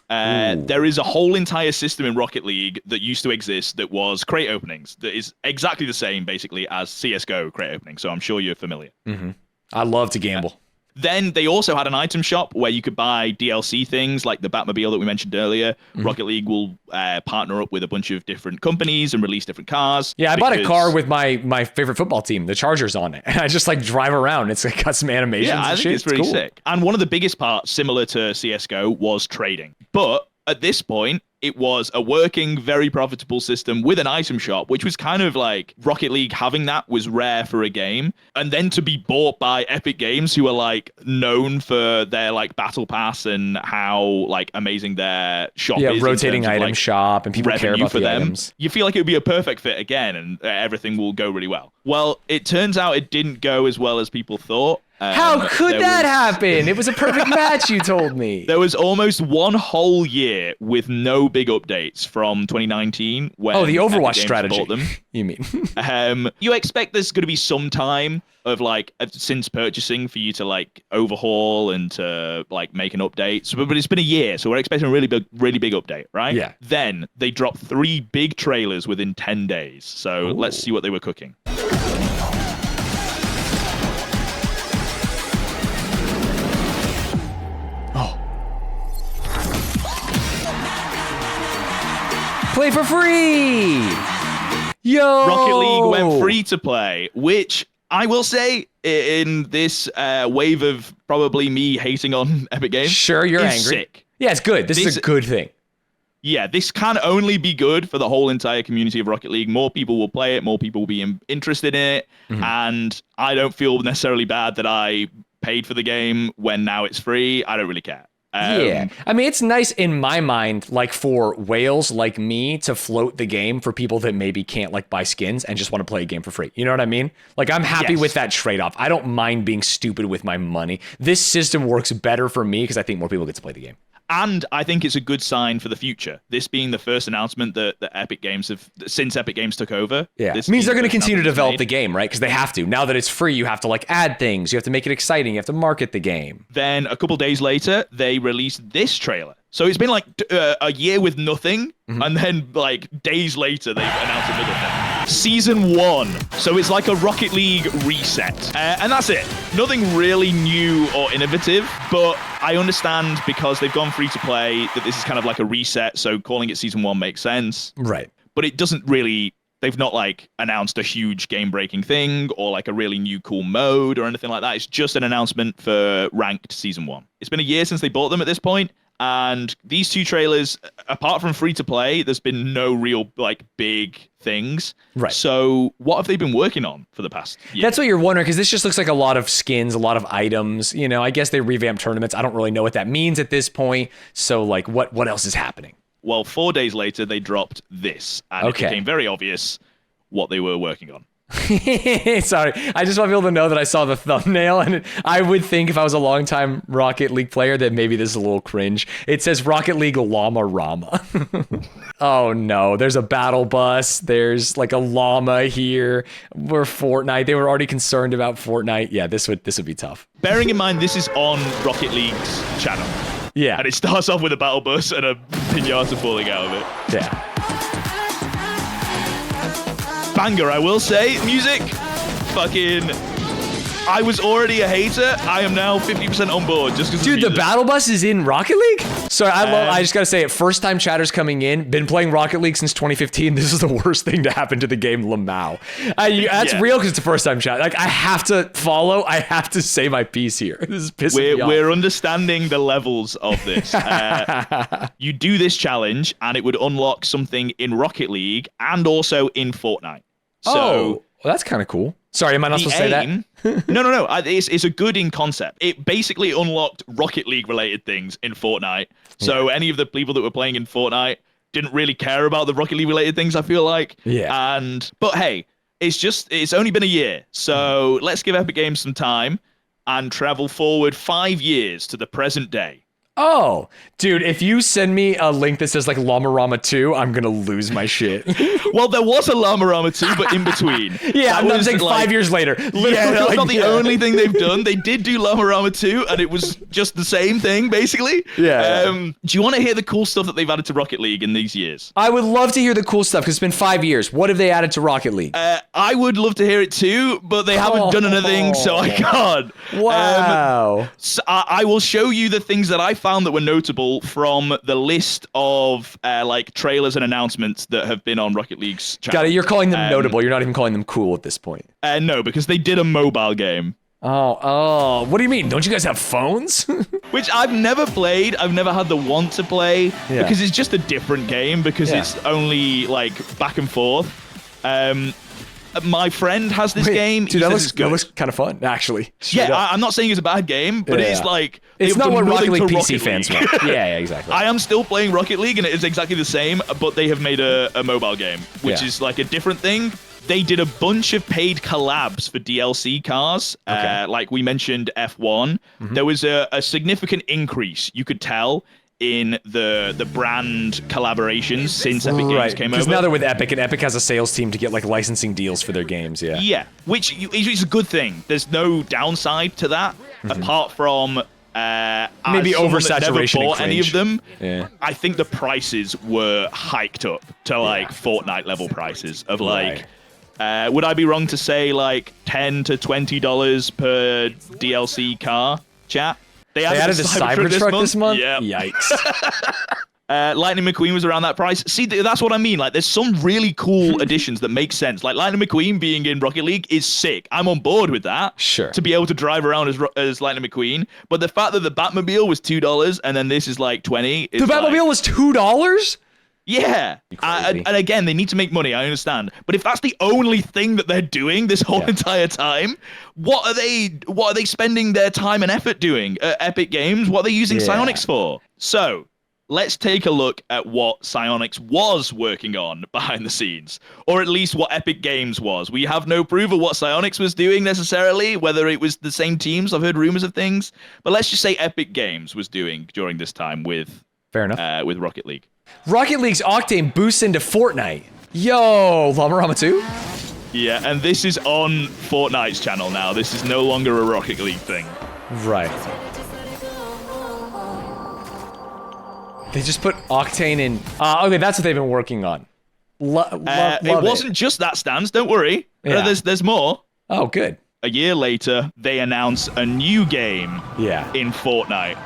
There is a whole entire system in Rocket League that used to exist that was crate openings that is exactly the same basically as CSGO crate openings. So I'm sure you're familiar. I love to gamble. Then they also had an item shop where you could buy DLC things like the Batmobile that we mentioned earlier. Rocket League will partner up with a bunch of different companies and release different cars. Yeah, I bought a car with my favorite football team, the Chargers, on it. And I just like drive around. It's like, got some animations and I think shit. it's pretty cool. sick. And one of the biggest parts, similar to CSGO, was trading. But at this point, it was a working, very profitable system with an item shop, which was kind of like Rocket League having that was rare for a game. And then to be bought by Epic Games, who are like known for their like battle pass and how like amazing their shop is. Yeah, rotating item like, shop and people care about the items. You feel like it would be a perfect fit again and everything will go really well. Well, it turns out it didn't go as well as people thought. How could that happen? It was a perfect match, you told me. There was almost one whole year with no big updates from 2019. When the Overwatch strategy. Them. You mean? You expect there's going to be some time of like since purchasing for you to like overhaul and to like make an update. So, but it's been a year, so we're expecting a really big update, right? Yeah. Then they dropped 3 big trailers within 10 days. So let's see what they were cooking. Play for free! Yo! Rocket League went free to play, which I will say in this wave of probably me hating on Epic Games. Sure, you're angry. Sick. Yeah, it's good. This is a good thing. Yeah, this can only be good for the whole entire community of Rocket League. More people will play it. More people will be interested in it. And I don't feel necessarily bad that I paid for the game when now it's free. I don't really care. Yeah, I mean, it's nice in my mind, like for whales like me to float the game for people that maybe can't like buy skins and just want to play a game for free. You know what I mean? Like I'm happy with that trade-off. I don't mind being stupid with my money. This system works better for me because I think more people get to play the game. And I think it's a good sign for the future. This being the first announcement that Epic Games have, since Epic Games took over. Yeah, it means they're going to continue to develop the game, right? Because they have to. Now that it's free, you have to like add things. You have to make it exciting. You have to market the game. Then a couple days later, they released this trailer. So it's been like a year with nothing. And then like days later, they've announced another thing. Season 1. So it's like a Rocket League reset. And that's it. Nothing really new or innovative, but I understand because they've gone free to play that this is kind of like a reset. So calling it Season 1 makes sense. Right. But it doesn't really, they've not like announced a huge game breaking thing or like a really new cool mode or anything like that. It's just an announcement for ranked Season 1. It's been a year since they bought them at this point. And these 2 trailers, apart from free to play, there's been no real like big things. Right. So what have they been working on for the past year? That's what you're wondering, because this just looks like a lot of skins, a lot of items. You know, I guess they revamped tournaments. I don't really know what that means at this point. So like what else is happening? Well, 4 days later, they dropped this. And it became very obvious what they were working on. Sorry, I just want people to know that I saw the thumbnail, and I would think if I was a longtime Rocket League player that maybe this is a little cringe. It says Rocket League Llama Rama. Oh no, there's a battle bus. There's like a llama here. We're Fortnite. They were already concerned about Fortnite. Yeah, this would be tough. Bearing in mind this is on Rocket League's channel. Yeah. And it starts off with a battle bus and a pinata falling out of it. Yeah. Banger, I will say. Music, fucking... I was already a hater. I am now 50% on board just because. Dude, the battle bus is in Rocket League? Sorry, I just gotta say it. First time chatters coming in. Been playing Rocket League since 2015. This is the worst thing to happen to the game, Lamau. That's real because it's the first time chat. Like, I have to follow. I have to say my piece here. This is pissing me off. We're understanding the levels of this. You do this challenge, and it would unlock something in Rocket League and also in Fortnite. So, well, that's kind of cool. Sorry, am I not supposed to say that? No. It's a good in concept. It basically unlocked Rocket League related things in Fortnite. So any of the people that were playing in Fortnite didn't really care about the Rocket League related things, I feel like. Yeah. But hey, it's only been a year. So let's give Epic Games some time and travel forward 5 years to the present day. Oh, dude, if you send me a link that says like Llama Rama 2, I'm going to lose my shit. Well, there was a Llama Rama 2, but in between. Yeah, I'm like 5 years later. Yeah, that's not the only thing they've done. They did do Llama Rama 2, and it was just the same thing, basically. Yeah. Do you want to hear the cool stuff that they've added to Rocket League in these years? I would love to hear the cool stuff, because it's been 5 years. What have they added to Rocket League? I would love to hear it too, but they haven't done anything, so I can't. Wow. So I will show you the things that I found that were notable from the list of like trailers and announcements that have been on Rocket League's channel. Got it. You're calling them notable. You're not even calling them cool at this point. No, because they did a mobile game. Oh, what do you mean? Don't you guys have phones? Which I've never played. I've never had the want to play because it's just a different game because it's only like back and forth. My friend has this game. Dude, that looks kind of fun, actually. I'm not saying it's a bad game, but it's like... It's not what Rocket League PC fans want. Yeah, exactly. I am still playing Rocket League, and it is exactly the same, but they have made a mobile game, which is like a different thing. They did a bunch of paid collabs for DLC cars. Like we mentioned F1. There was a significant increase, you could tell, in the brand collaborations since Epic Games came over. Because now they're with Epic, and Epic has a sales team to get like licensing deals for their games. Yeah, which is a good thing. There's no downside to that, apart from maybe oversaturation. Never bought any of them. Yeah. I think the prices were hiked up to like Fortnite level prices of like. Would I be wrong to say like $10 to $20 per DLC car? Chat. They added a Cybertruck this month? Yeah. Yikes. Lightning McQueen was around that price. See, that's what I mean. Like, there's some really cool additions that make sense. Like, Lightning McQueen being in Rocket League is sick. I'm on board with that. Sure. To be able to drive around as Lightning McQueen. But the fact that the Batmobile was $2 and then this is like $20. The Batmobile was $2? Yeah. And again, they need to make money, I understand. But if that's the only thing that they're doing this whole entire time, what are they spending their time and effort doing at Epic Games? What are they using Psyonix for? So, let's take a look at what Psyonix was working on behind the scenes, or at least what Epic Games was. We have no proof of what Psyonix was doing necessarily, whether it was the same teams. I've heard rumors of things, but let's just say Epic Games was doing during this time with with Rocket League. Rocket League's Octane boosts into Fortnite. Yo, Llama Rama 2? Yeah, and this is on Fortnite's channel now. This is no longer a Rocket League thing. Right. They just put Octane in... okay, that's what they've been working on. It wasn't just that, Stanz. Don't worry. Yeah. There's more. Oh, good. A year later, they announce a new game in Fortnite.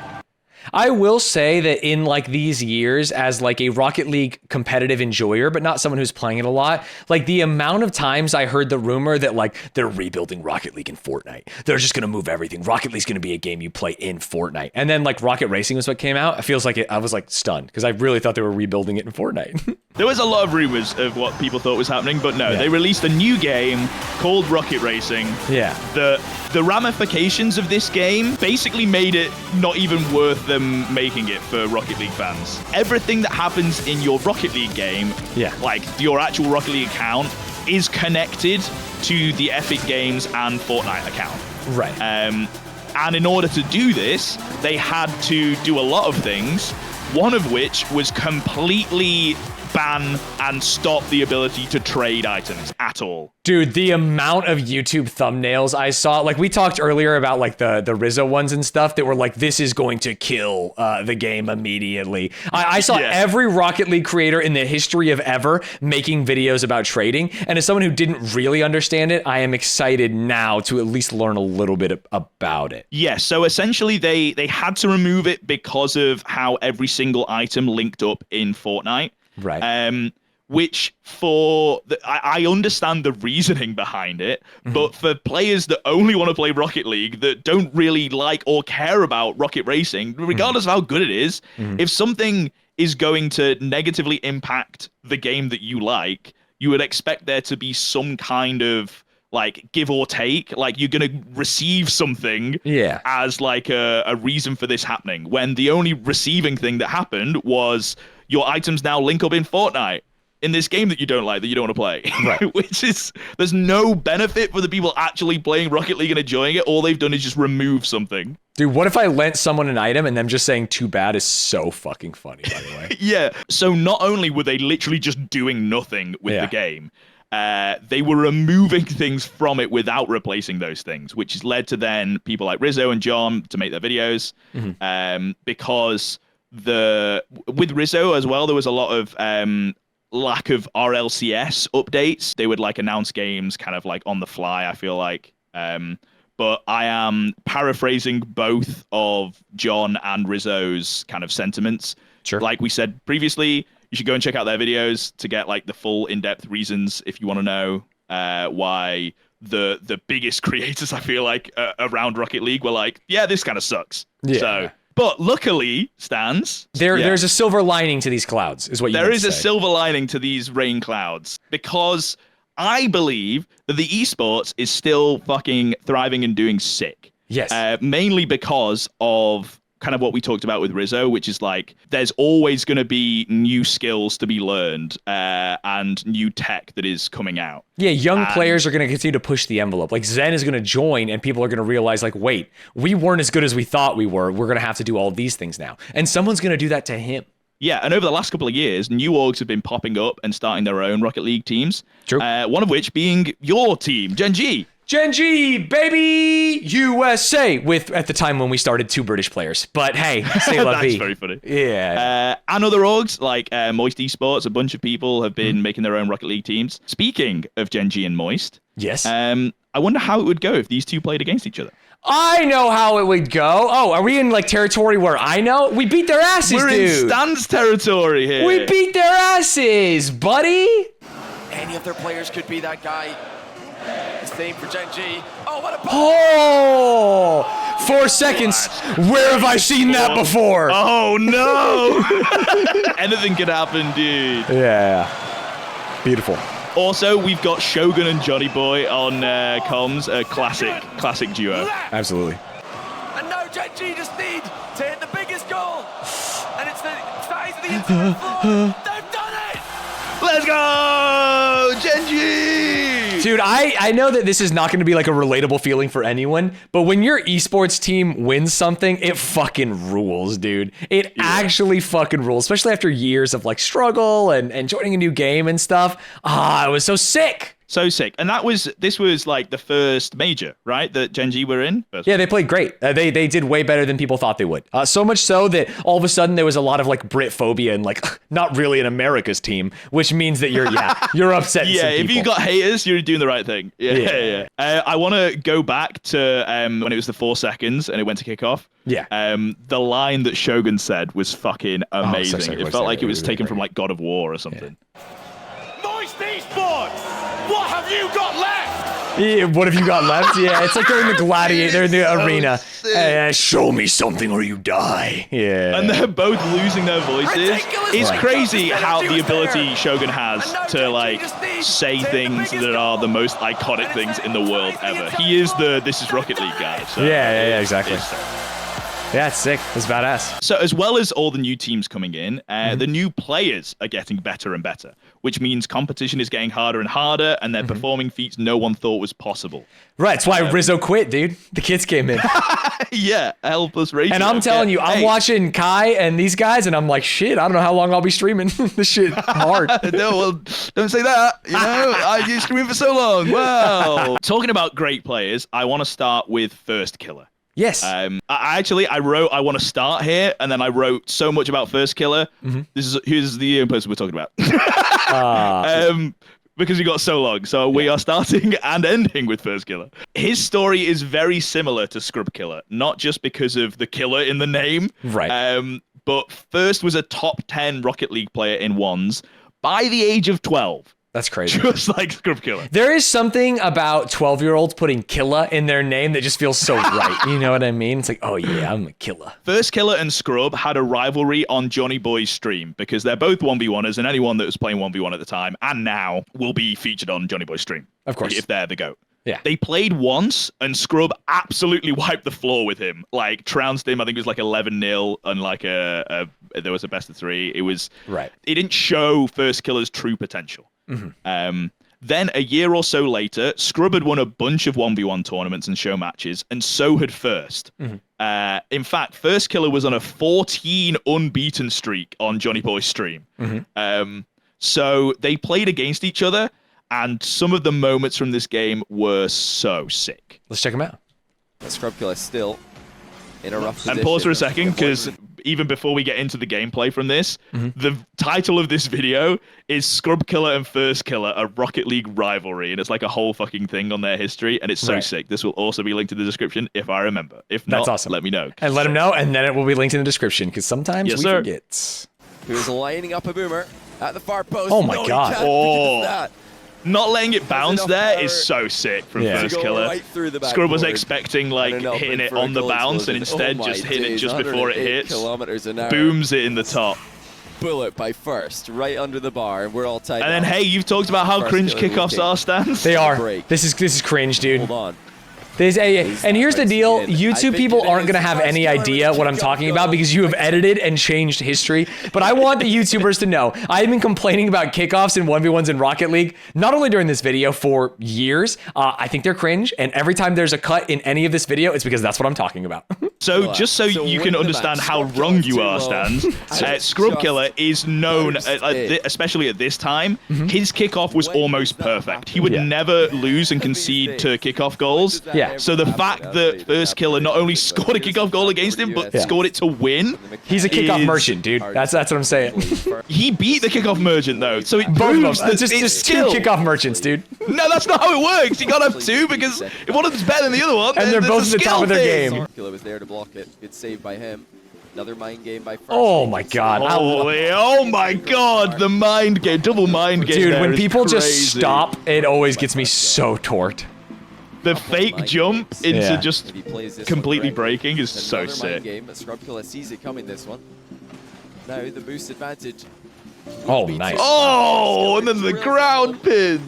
I will say that in like these years as like a Rocket League competitive enjoyer, but not someone who's playing it a lot, like the amount of times I heard the rumor that like they're rebuilding Rocket League in Fortnite. They're just going to move everything. Rocket League's going to be a game you play in Fortnite. And then like Rocket Racing was what came out. It feels like I was like stunned because I really thought they were rebuilding it in Fortnite. There was a lot of rumors of what people thought was happening, but no, they released a new game called Rocket Racing. Yeah. The ramifications of this game basically made it not even worth them making it for Rocket League fans. Everything that happens in your Rocket League game, like your actual Rocket League account, is connected to the Epic Games and Fortnite account. Right. And in order to do this, they had to do a lot of things, one of which was completely ban and stop the ability to trade items at all. Dude, the amount of YouTube thumbnails I saw, like we talked earlier about like the Rizzo ones and stuff that were like, this is going to kill the game immediately. I saw every Rocket League creator in the history of ever making videos about trading. And as someone who didn't really understand it, I am excited now to at least learn a little bit about it. Yeah, so essentially they had to remove it because of how every single item linked up in Fortnite. Right. Which I understand the reasoning behind it, but for players that only want to play Rocket League, that don't really like or care about rocket racing, regardless of how good it is, if something is going to negatively impact the game that you like, you would expect there to be some kind of like give or take, like you're going to receive something as like a reason for this happening, when the only receiving thing that happened was your items now link up in Fortnite in this game that you don't like, that you don't want to play. Right. Which is, there's no benefit for the people actually playing Rocket League and enjoying it. All they've done is just remove something. Dude, what if I lent someone an item and them just saying too bad is so fucking funny, by the way. Yeah. So not only were they literally just doing nothing with the game, they were removing things from it without replacing those things, which has led to then people like Rizzo and John to make their videos, because with Rizzo as well, there was a lot of lack of RLCS updates. They would like announce games kind of like on the fly, I feel like. But I am paraphrasing both of John and Rizzo's kind of sentiments. Sure. Like we said previously, you should go and check out their videos to get like the full in-depth reasons if you want to know why the biggest creators, I feel like, around Rocket League were like, yeah, this kind of sucks. Yeah. So, but luckily, Stanz, there's a silver lining to these clouds, is what you There is say. a silver lining to these rain clouds, because I believe that the esports is still fucking thriving and doing sick. Yes. Mainly because of kind of what we talked about with Rizzo, which is like there's always going to be new skills to be learned and new tech that is coming out. Yeah, young players are going to continue to push the envelope. Like Zen is going to join and people are going to realize like, wait, we weren't as good as we thought we were. We're going to have to do all these things now. And someone's going to do that to him. Yeah, and over the last couple of years, new orgs have been popping up and starting their own Rocket League teams. True. One of which being your team, Gen.G. Gen.G, baby, USA, with, at the time when we started, 2 British players. But hey, say la vie. That's very funny. Yeah. And other orgs, like Moist Esports, a bunch of people have been making their own Rocket League teams. Speaking of Gen.G and Moist, yes. I wonder how it would go if these two played against each other. I know how it would go. Oh, are we in like territory where I know? We beat their asses, We're dude. in Stanz territory here. We beat their asses, buddy. Any of their players could be that guy. The same for Gen.G. Oh, what a ball! Oh, 4 seconds. Where have I seen that before? Oh, no. Anything could happen, dude. Yeah. Beautiful. Also, we've got Shogun and Johnny Boy on comms, a classic duo. Absolutely. And now Gen.G just need to hit the biggest goal. And it's the size of the entire floor. They've done it! Let's go, Gen.G! Dude, I know that this is not going to be like a relatable feeling for anyone, but when your esports team wins something, it fucking rules, dude. It actually fucking rules, especially after years of like struggle and joining a new game and stuff. It was so sick. So sick. And this was like the first major, right, that Gen.G were in? Yeah, they played great. They did way better than people thought they would. So much so that all of a sudden there was a lot of like Brit phobia and like not really an America's team, which means that you're upsetting some people. If you got haters, you're doing the right thing. Yeah. I want to go back to when it was the 4 seconds and it went to kick off. Yeah. The line that Shogun said was fucking amazing. It felt like it was taken from like God of War or something. Moist Esports! What have you got left? Yeah, what have you got left? Yeah, it's like they're in the gladiator, they're in the arena. Show me something or you die. Yeah. And they're both losing their voices. It's crazy how the ability Shogun has to like say things that are the most iconic things in the world ever. He is the This Is Rocket League guy. So yeah, exactly. Yeah, it's sick. It's badass. So as well as all the new teams coming in, the new players are getting better and better. which means competition is getting harder and harder, and they're performing feats no one thought was possible. Right, that's why Rizzo quit, dude. The kids came in. Yeah, helpless ratio. And I'm telling you, I'm watching Kai and these guys, and I'm like, shit, I don't know how long I'll be streaming this shit hard. No, well, don't say that. You know, you're streaming for so long. Wow. Talking about great players, I want to start with Firstkiller. Yes. I wrote I want to start here, and then I wrote so much about Firstkiller. Here's the person we're talking about. Because we got so long. So we are starting and ending with Firstkiller. His story is very similar to Scrub Killa, not just because of the killer in the name. Right. But First was a top 10 Rocket League player in ones by the age of 12. That's crazy. Just like Scrub Killa. There is something about 12-year-olds putting Killa in their name that just feels so right. You know what I mean? It's like, oh yeah, I'm a Killa. Firstkiller and Scrub had a rivalry on Johnny Boy's stream because they're both 1v1ers, and anyone that was playing 1v1 at the time and now will be featured on Johnny Boy's stream. Of course. If they're the GOAT. Yeah. They played once, and Scrub absolutely wiped the floor with him. Like, trounced him, I think it was like 11-0, and like there was a best of 3. It was... Right. It didn't show Firstkiller's true potential. Then a year or so later, Scrub had won a bunch of 1v1 tournaments and show matches, and so had First. In fact, Firstkiller was on a 14 unbeaten streak on Johnny Boy's stream. So they played against each other, and some of the moments from this game were so sick. Let's check them out. Scrub Killa still in a rough position. And pause for a second, because even before we get into the gameplay from this, the title of this video is Scrub Killa and Firstkiller, a Rocket League rivalry, and it's like a whole fucking thing on their history, and it's so sick. This will also be linked in the description if I remember. If not, that's awesome. Let me know. And let them know, and then it will be linked in the description, because sometimes we forget. He was lining up a boomer at the far post. Oh my God. Oh. Not letting it bounce there is so sick from Firstkiller. Right Scrub was expecting like hitting it on the bounce, and instead just hitting it just before it hits. Booms it in the top. Bullet by First, right under the bar, and we're all tied. And then hey, you've talked about how cringe kickoffs are, Stanz. They are. This is cringe, dude. Hold on. And here's the deal, YouTube people aren't going to have any idea what I'm talking about because you have edited and changed history, but I want the YouTubers to know. I've been complaining about kickoffs and 1v1s in Rocket League, not only during this video, for years. I think they're cringe, and every time there's a cut in any of this video, it's because that's what I'm talking about. So just so you can understand how wrong you are, Stanz, Scrub Killa is known, especially at this time, his kickoff was almost perfect. He would never lose and concede to kickoff goals. Yeah. So the fact that Firstkiller not only scored a kickoff goal against him, but scored it to win. He's a kickoff merchant, dude. That's what I'm saying. He beat the kickoff merchant, though. So it Both proves of them. that Just two kickoff merchants, dude. No, that's not how it works. You gotta have two, because if one of them's better than the other one, and they're both at the top of their game. Killa was there to block it. Good save by him. Another mind game by First. Oh my God. Oh my God. The mind game. Double mind game. Dude, when people just stop, it always gets me so torqued. The fake jump into just completely breaking is so sick. Game, Scrub Killa sees it coming, this one. Now the boost advantage. Oh, nice. Oh, and then the ground pin.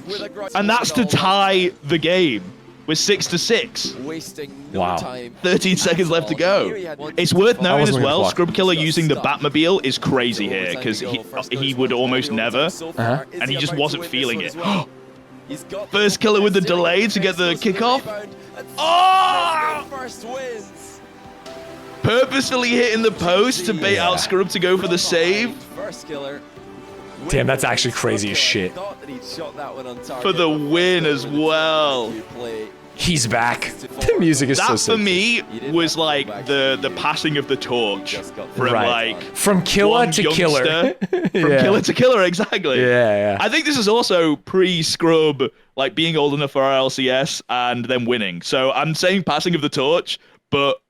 And that's to tie the game with 6-6. Wasting no time. 13 seconds left to go. It's worth knowing as well, Scrub Killa using the Batmobile is crazy here, because he would almost never, and he just wasn't feeling it. Firstkiller with the delay to get the kickoff. Oh! First wins. Purposefully hitting the post to bait out Scrub to go for the save. Firstkiller. Damn, that's actually crazy as shit. For the win as well. He's back. The music is so sick. That for me was like the passing of the torch from like from Killa to Killer. From Killer to Killer, exactly. Yeah. I think this is also pre-Scrub, like being old enough for RLCS and then winning. So I'm saying passing of the torch, but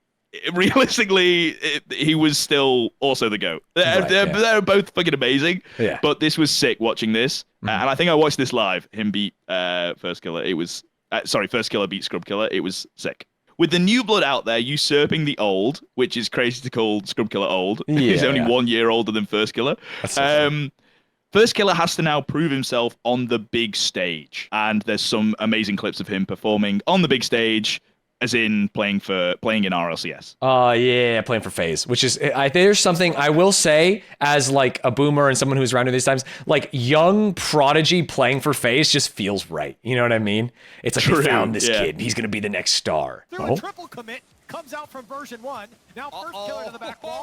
realistically, he was still also the GOAT. They're both fucking amazing. Yeah. But this was sick watching this, and I think I watched this live. Him beat Firstkiller. It was. Firstkiller beat Scrub Killa. It was sick. With the new blood out there usurping the old, which is crazy to call Scrub Killa old. He's only 1 year older than Firstkiller. Firstkiller has to now prove himself on the big stage. And there's some amazing clips of him performing on the big stage as in playing in RLCS. Yeah, playing for FaZe, which is there's something I will say as like a boomer and someone who's around in these times, like young prodigy playing for FaZe just feels right. You know what I mean? It's like they found this kid and he's gonna be the next star. Through a triple commit. Comes out from version 1. Now Firstkiller to the back wall.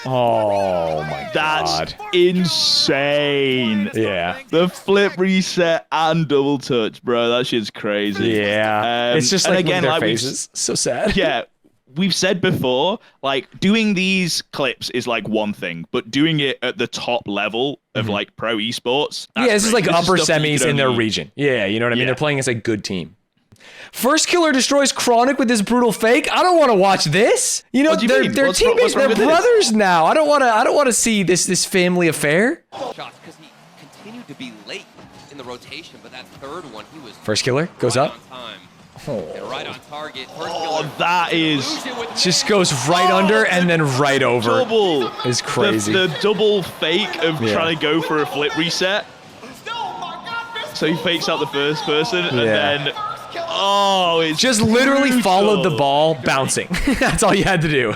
Oh my God. That's insane. Yeah. The flip reset and double touch, bro. That shit's crazy. Yeah. It's just like again, their like faces. So sad. Yeah. We've said before, like doing these clips is like one thing, but doing it at the top level of like pro esports. This is like upper semis in their region. Yeah, you know what I mean? They're playing as a good team. Firstkiller destroys Chronic with his brutal fake. I don't want to watch this. You know, they're teammates, they're brothers now. I don't want to see this family affair. Shots because he continued to be late in the rotation, but that third one he was Firstkiller goes up. Right on target. That is just goes right under and then right over. Double is crazy. The double fake of trying to go for a flip reset. So he fakes out the first person and then it's just literally followed the ball bouncing. That's all you had to do.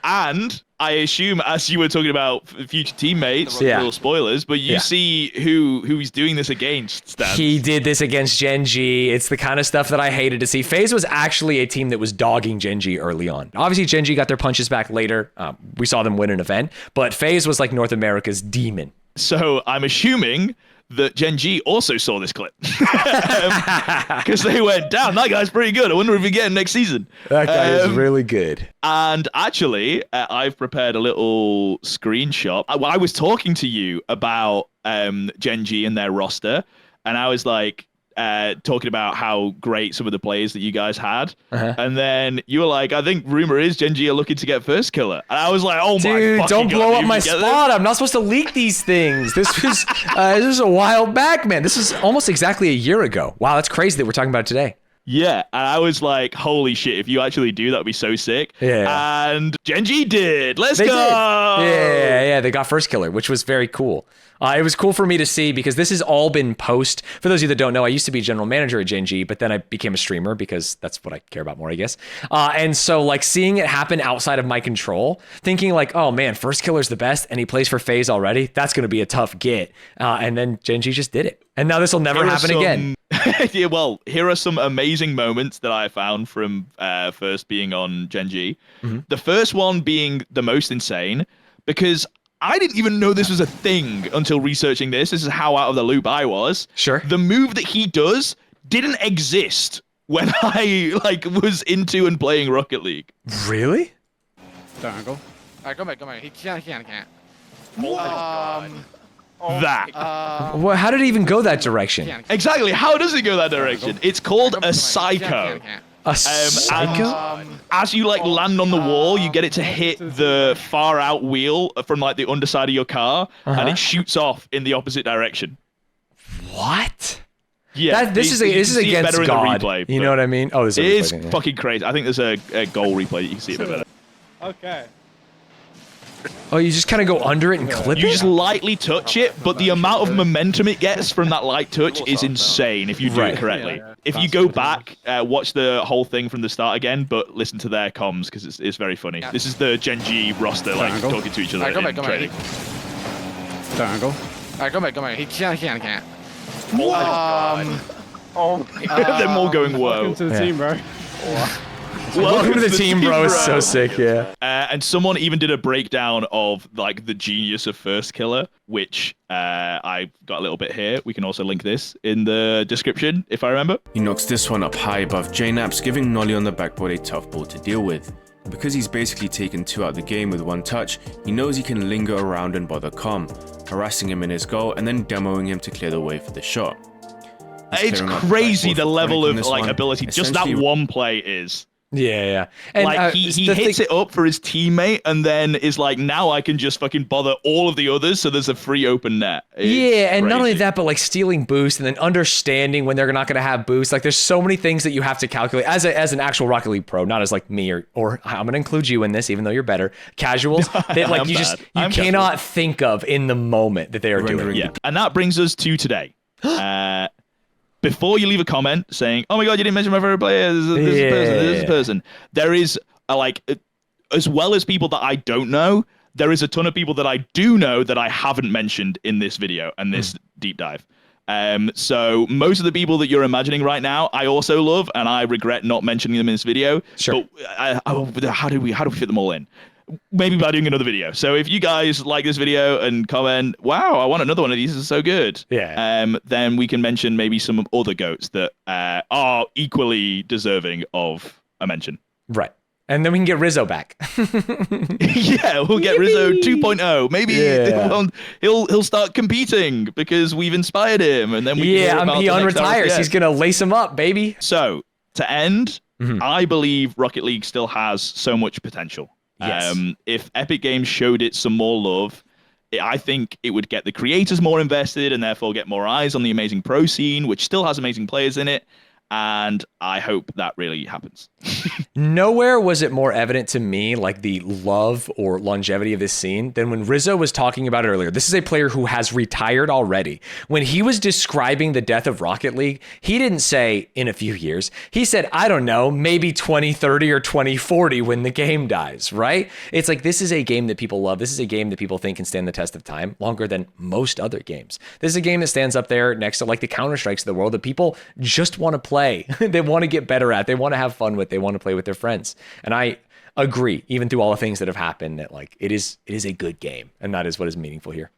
And I assume, as you were talking about future teammates, little spoilers, but you see who he's doing this against, Stanz. He did this against Gen.G. It's the kind of stuff that I hated to see. FaZe was actually a team that was dogging Gen.G early on. Obviously, Gen.G got their punches back later. We saw them win an event, but FaZe was like North America's demon. So I'm assuming that Gen.G also saw this clip because they went, damn, that guy's pretty good. I wonder if we get him next season. That guy is really good. And actually, I've prepared a little screenshot. I was talking to you about Gen.G and their roster, and I was like, talking about how great some of the players that you guys had. And then you were like, I think rumor is Gen.G are looking to get Firstkiller. And I was like, oh my god. Dude, don't blow up my spot. I'm not supposed to leak these things. This was a while back, man. This was almost exactly a year ago. Wow, that's crazy that we're talking about it today. Yeah, and I was like, holy shit, if you actually do, that would be so sick. Yeah. And Gen.G did. Let's go. Yeah, they got Firstkiller, which was very cool. It was cool for me to see because this has all been post. For those of you that don't know, I used to be general manager at Gen.G, but then I became a streamer because that's what I care about more, I guess. And so like seeing it happen outside of my control, thinking like, oh man, Firstkiller's the best and he plays for FaZe already. That's going to be a tough get. And then Gen.G just did it. And now this will never happen again. Yeah, well, here are some amazing moments that I found from first being on Gen.G. The first one being the most insane because I didn't even know this was a thing until researching this. This is how out of the loop I was. Sure. The move that he does didn't exist when I was into and playing Rocket League. Really? Go back. He can't. Well, how did it even go that direction? Exactly. How does it go that direction? It's called a psycho. A psycho? As you land on the wall, you get it to hit the far out wheel from the underside of your car, and it shoots off in the opposite direction. What? Yeah, this is against God. Replay, you know what I mean? Oh, it is fucking crazy. I think there's a goal replay that you can see a bit better. Okay. Oh, you just kind of go under it and clip it? You just lightly touch it, but the amount of momentum it gets from that light touch is insane if you do it correctly. If you go back, watch the whole thing from the start again, but listen to their comms because it's very funny. This is the Gen.G roster talking to each other in training. Go back. He can't. Them all going whoa. Welcome to the team, bro. Welcome to the team, bro. It's so sick, yeah. And someone even did a breakdown of the genius of Firstkiller, which I got a little bit here. We can also link this in the description, if I remember. He knocks this one up high above J-Naps, giving Nolly on the backboard a tough ball to deal with. Because he's basically taken 2 out of the game with 1 touch, he knows he can linger around and bother Com, harassing him in his goal and then demoing him to clear the way for the shot. It's crazy the level of ability just that one play is. Yeah. And he hits it up for his teammate and then is like, now I can just fucking bother all of the others, so there's a free open net. It's and not only that, but stealing boost and then understanding when they're not going to have boost. There's so many things that you have to calculate as an actual Rocket League pro, not as me or I'm going to include you in this, even though you're better. Casuals that you cannot think of in the moment that they are doing. Yeah, and that brings us to today. before you leave a comment saying, "Oh my God, you didn't mention my favorite player. This person." There is as well as people that I don't know, there is a ton of people that I do know that I haven't mentioned in this video and this deep dive. So most of the people that you're imagining right now, I also love, and I regret not mentioning them in this video. Sure. But how do we fit them all in? Maybe by doing another video. So if you guys like this video and comment, "Wow, I want another one of these. This is so good." Yeah. Then we can mention maybe some other goats that are equally deserving of a mention. Right. And then we can get Rizzo back. Yeah, we'll get Rizzo 2.0. Maybe he'll start competing because we've inspired him, and then we he unretires. He's gonna lace him up, baby. So to end, I believe Rocket League still has so much potential. Yes. If Epic Games showed it some more love, I think it would get the creators more invested and therefore get more eyes on the amazing pro scene, which still has amazing players in it. And I hope that really happens. Nowhere was it more evident to me, like the love or longevity of this scene, than when Rizzo was talking about it earlier. This is a player who has retired already. When he was describing the death of Rocket League, he didn't say in a few years. He said, I don't know, maybe 2030 or 2040 when the game dies, right? It's like, this is a game that people love. This is a game that people think can stand the test of time longer than most other games. This is a game that stands up there next to like the Counter-Strikes of the world that people just want to play. They want to get better at. They want to have fun with. They want to play with their friends. And I agree, even through all the things that have happened, that like it is a good game, and that is what is meaningful here.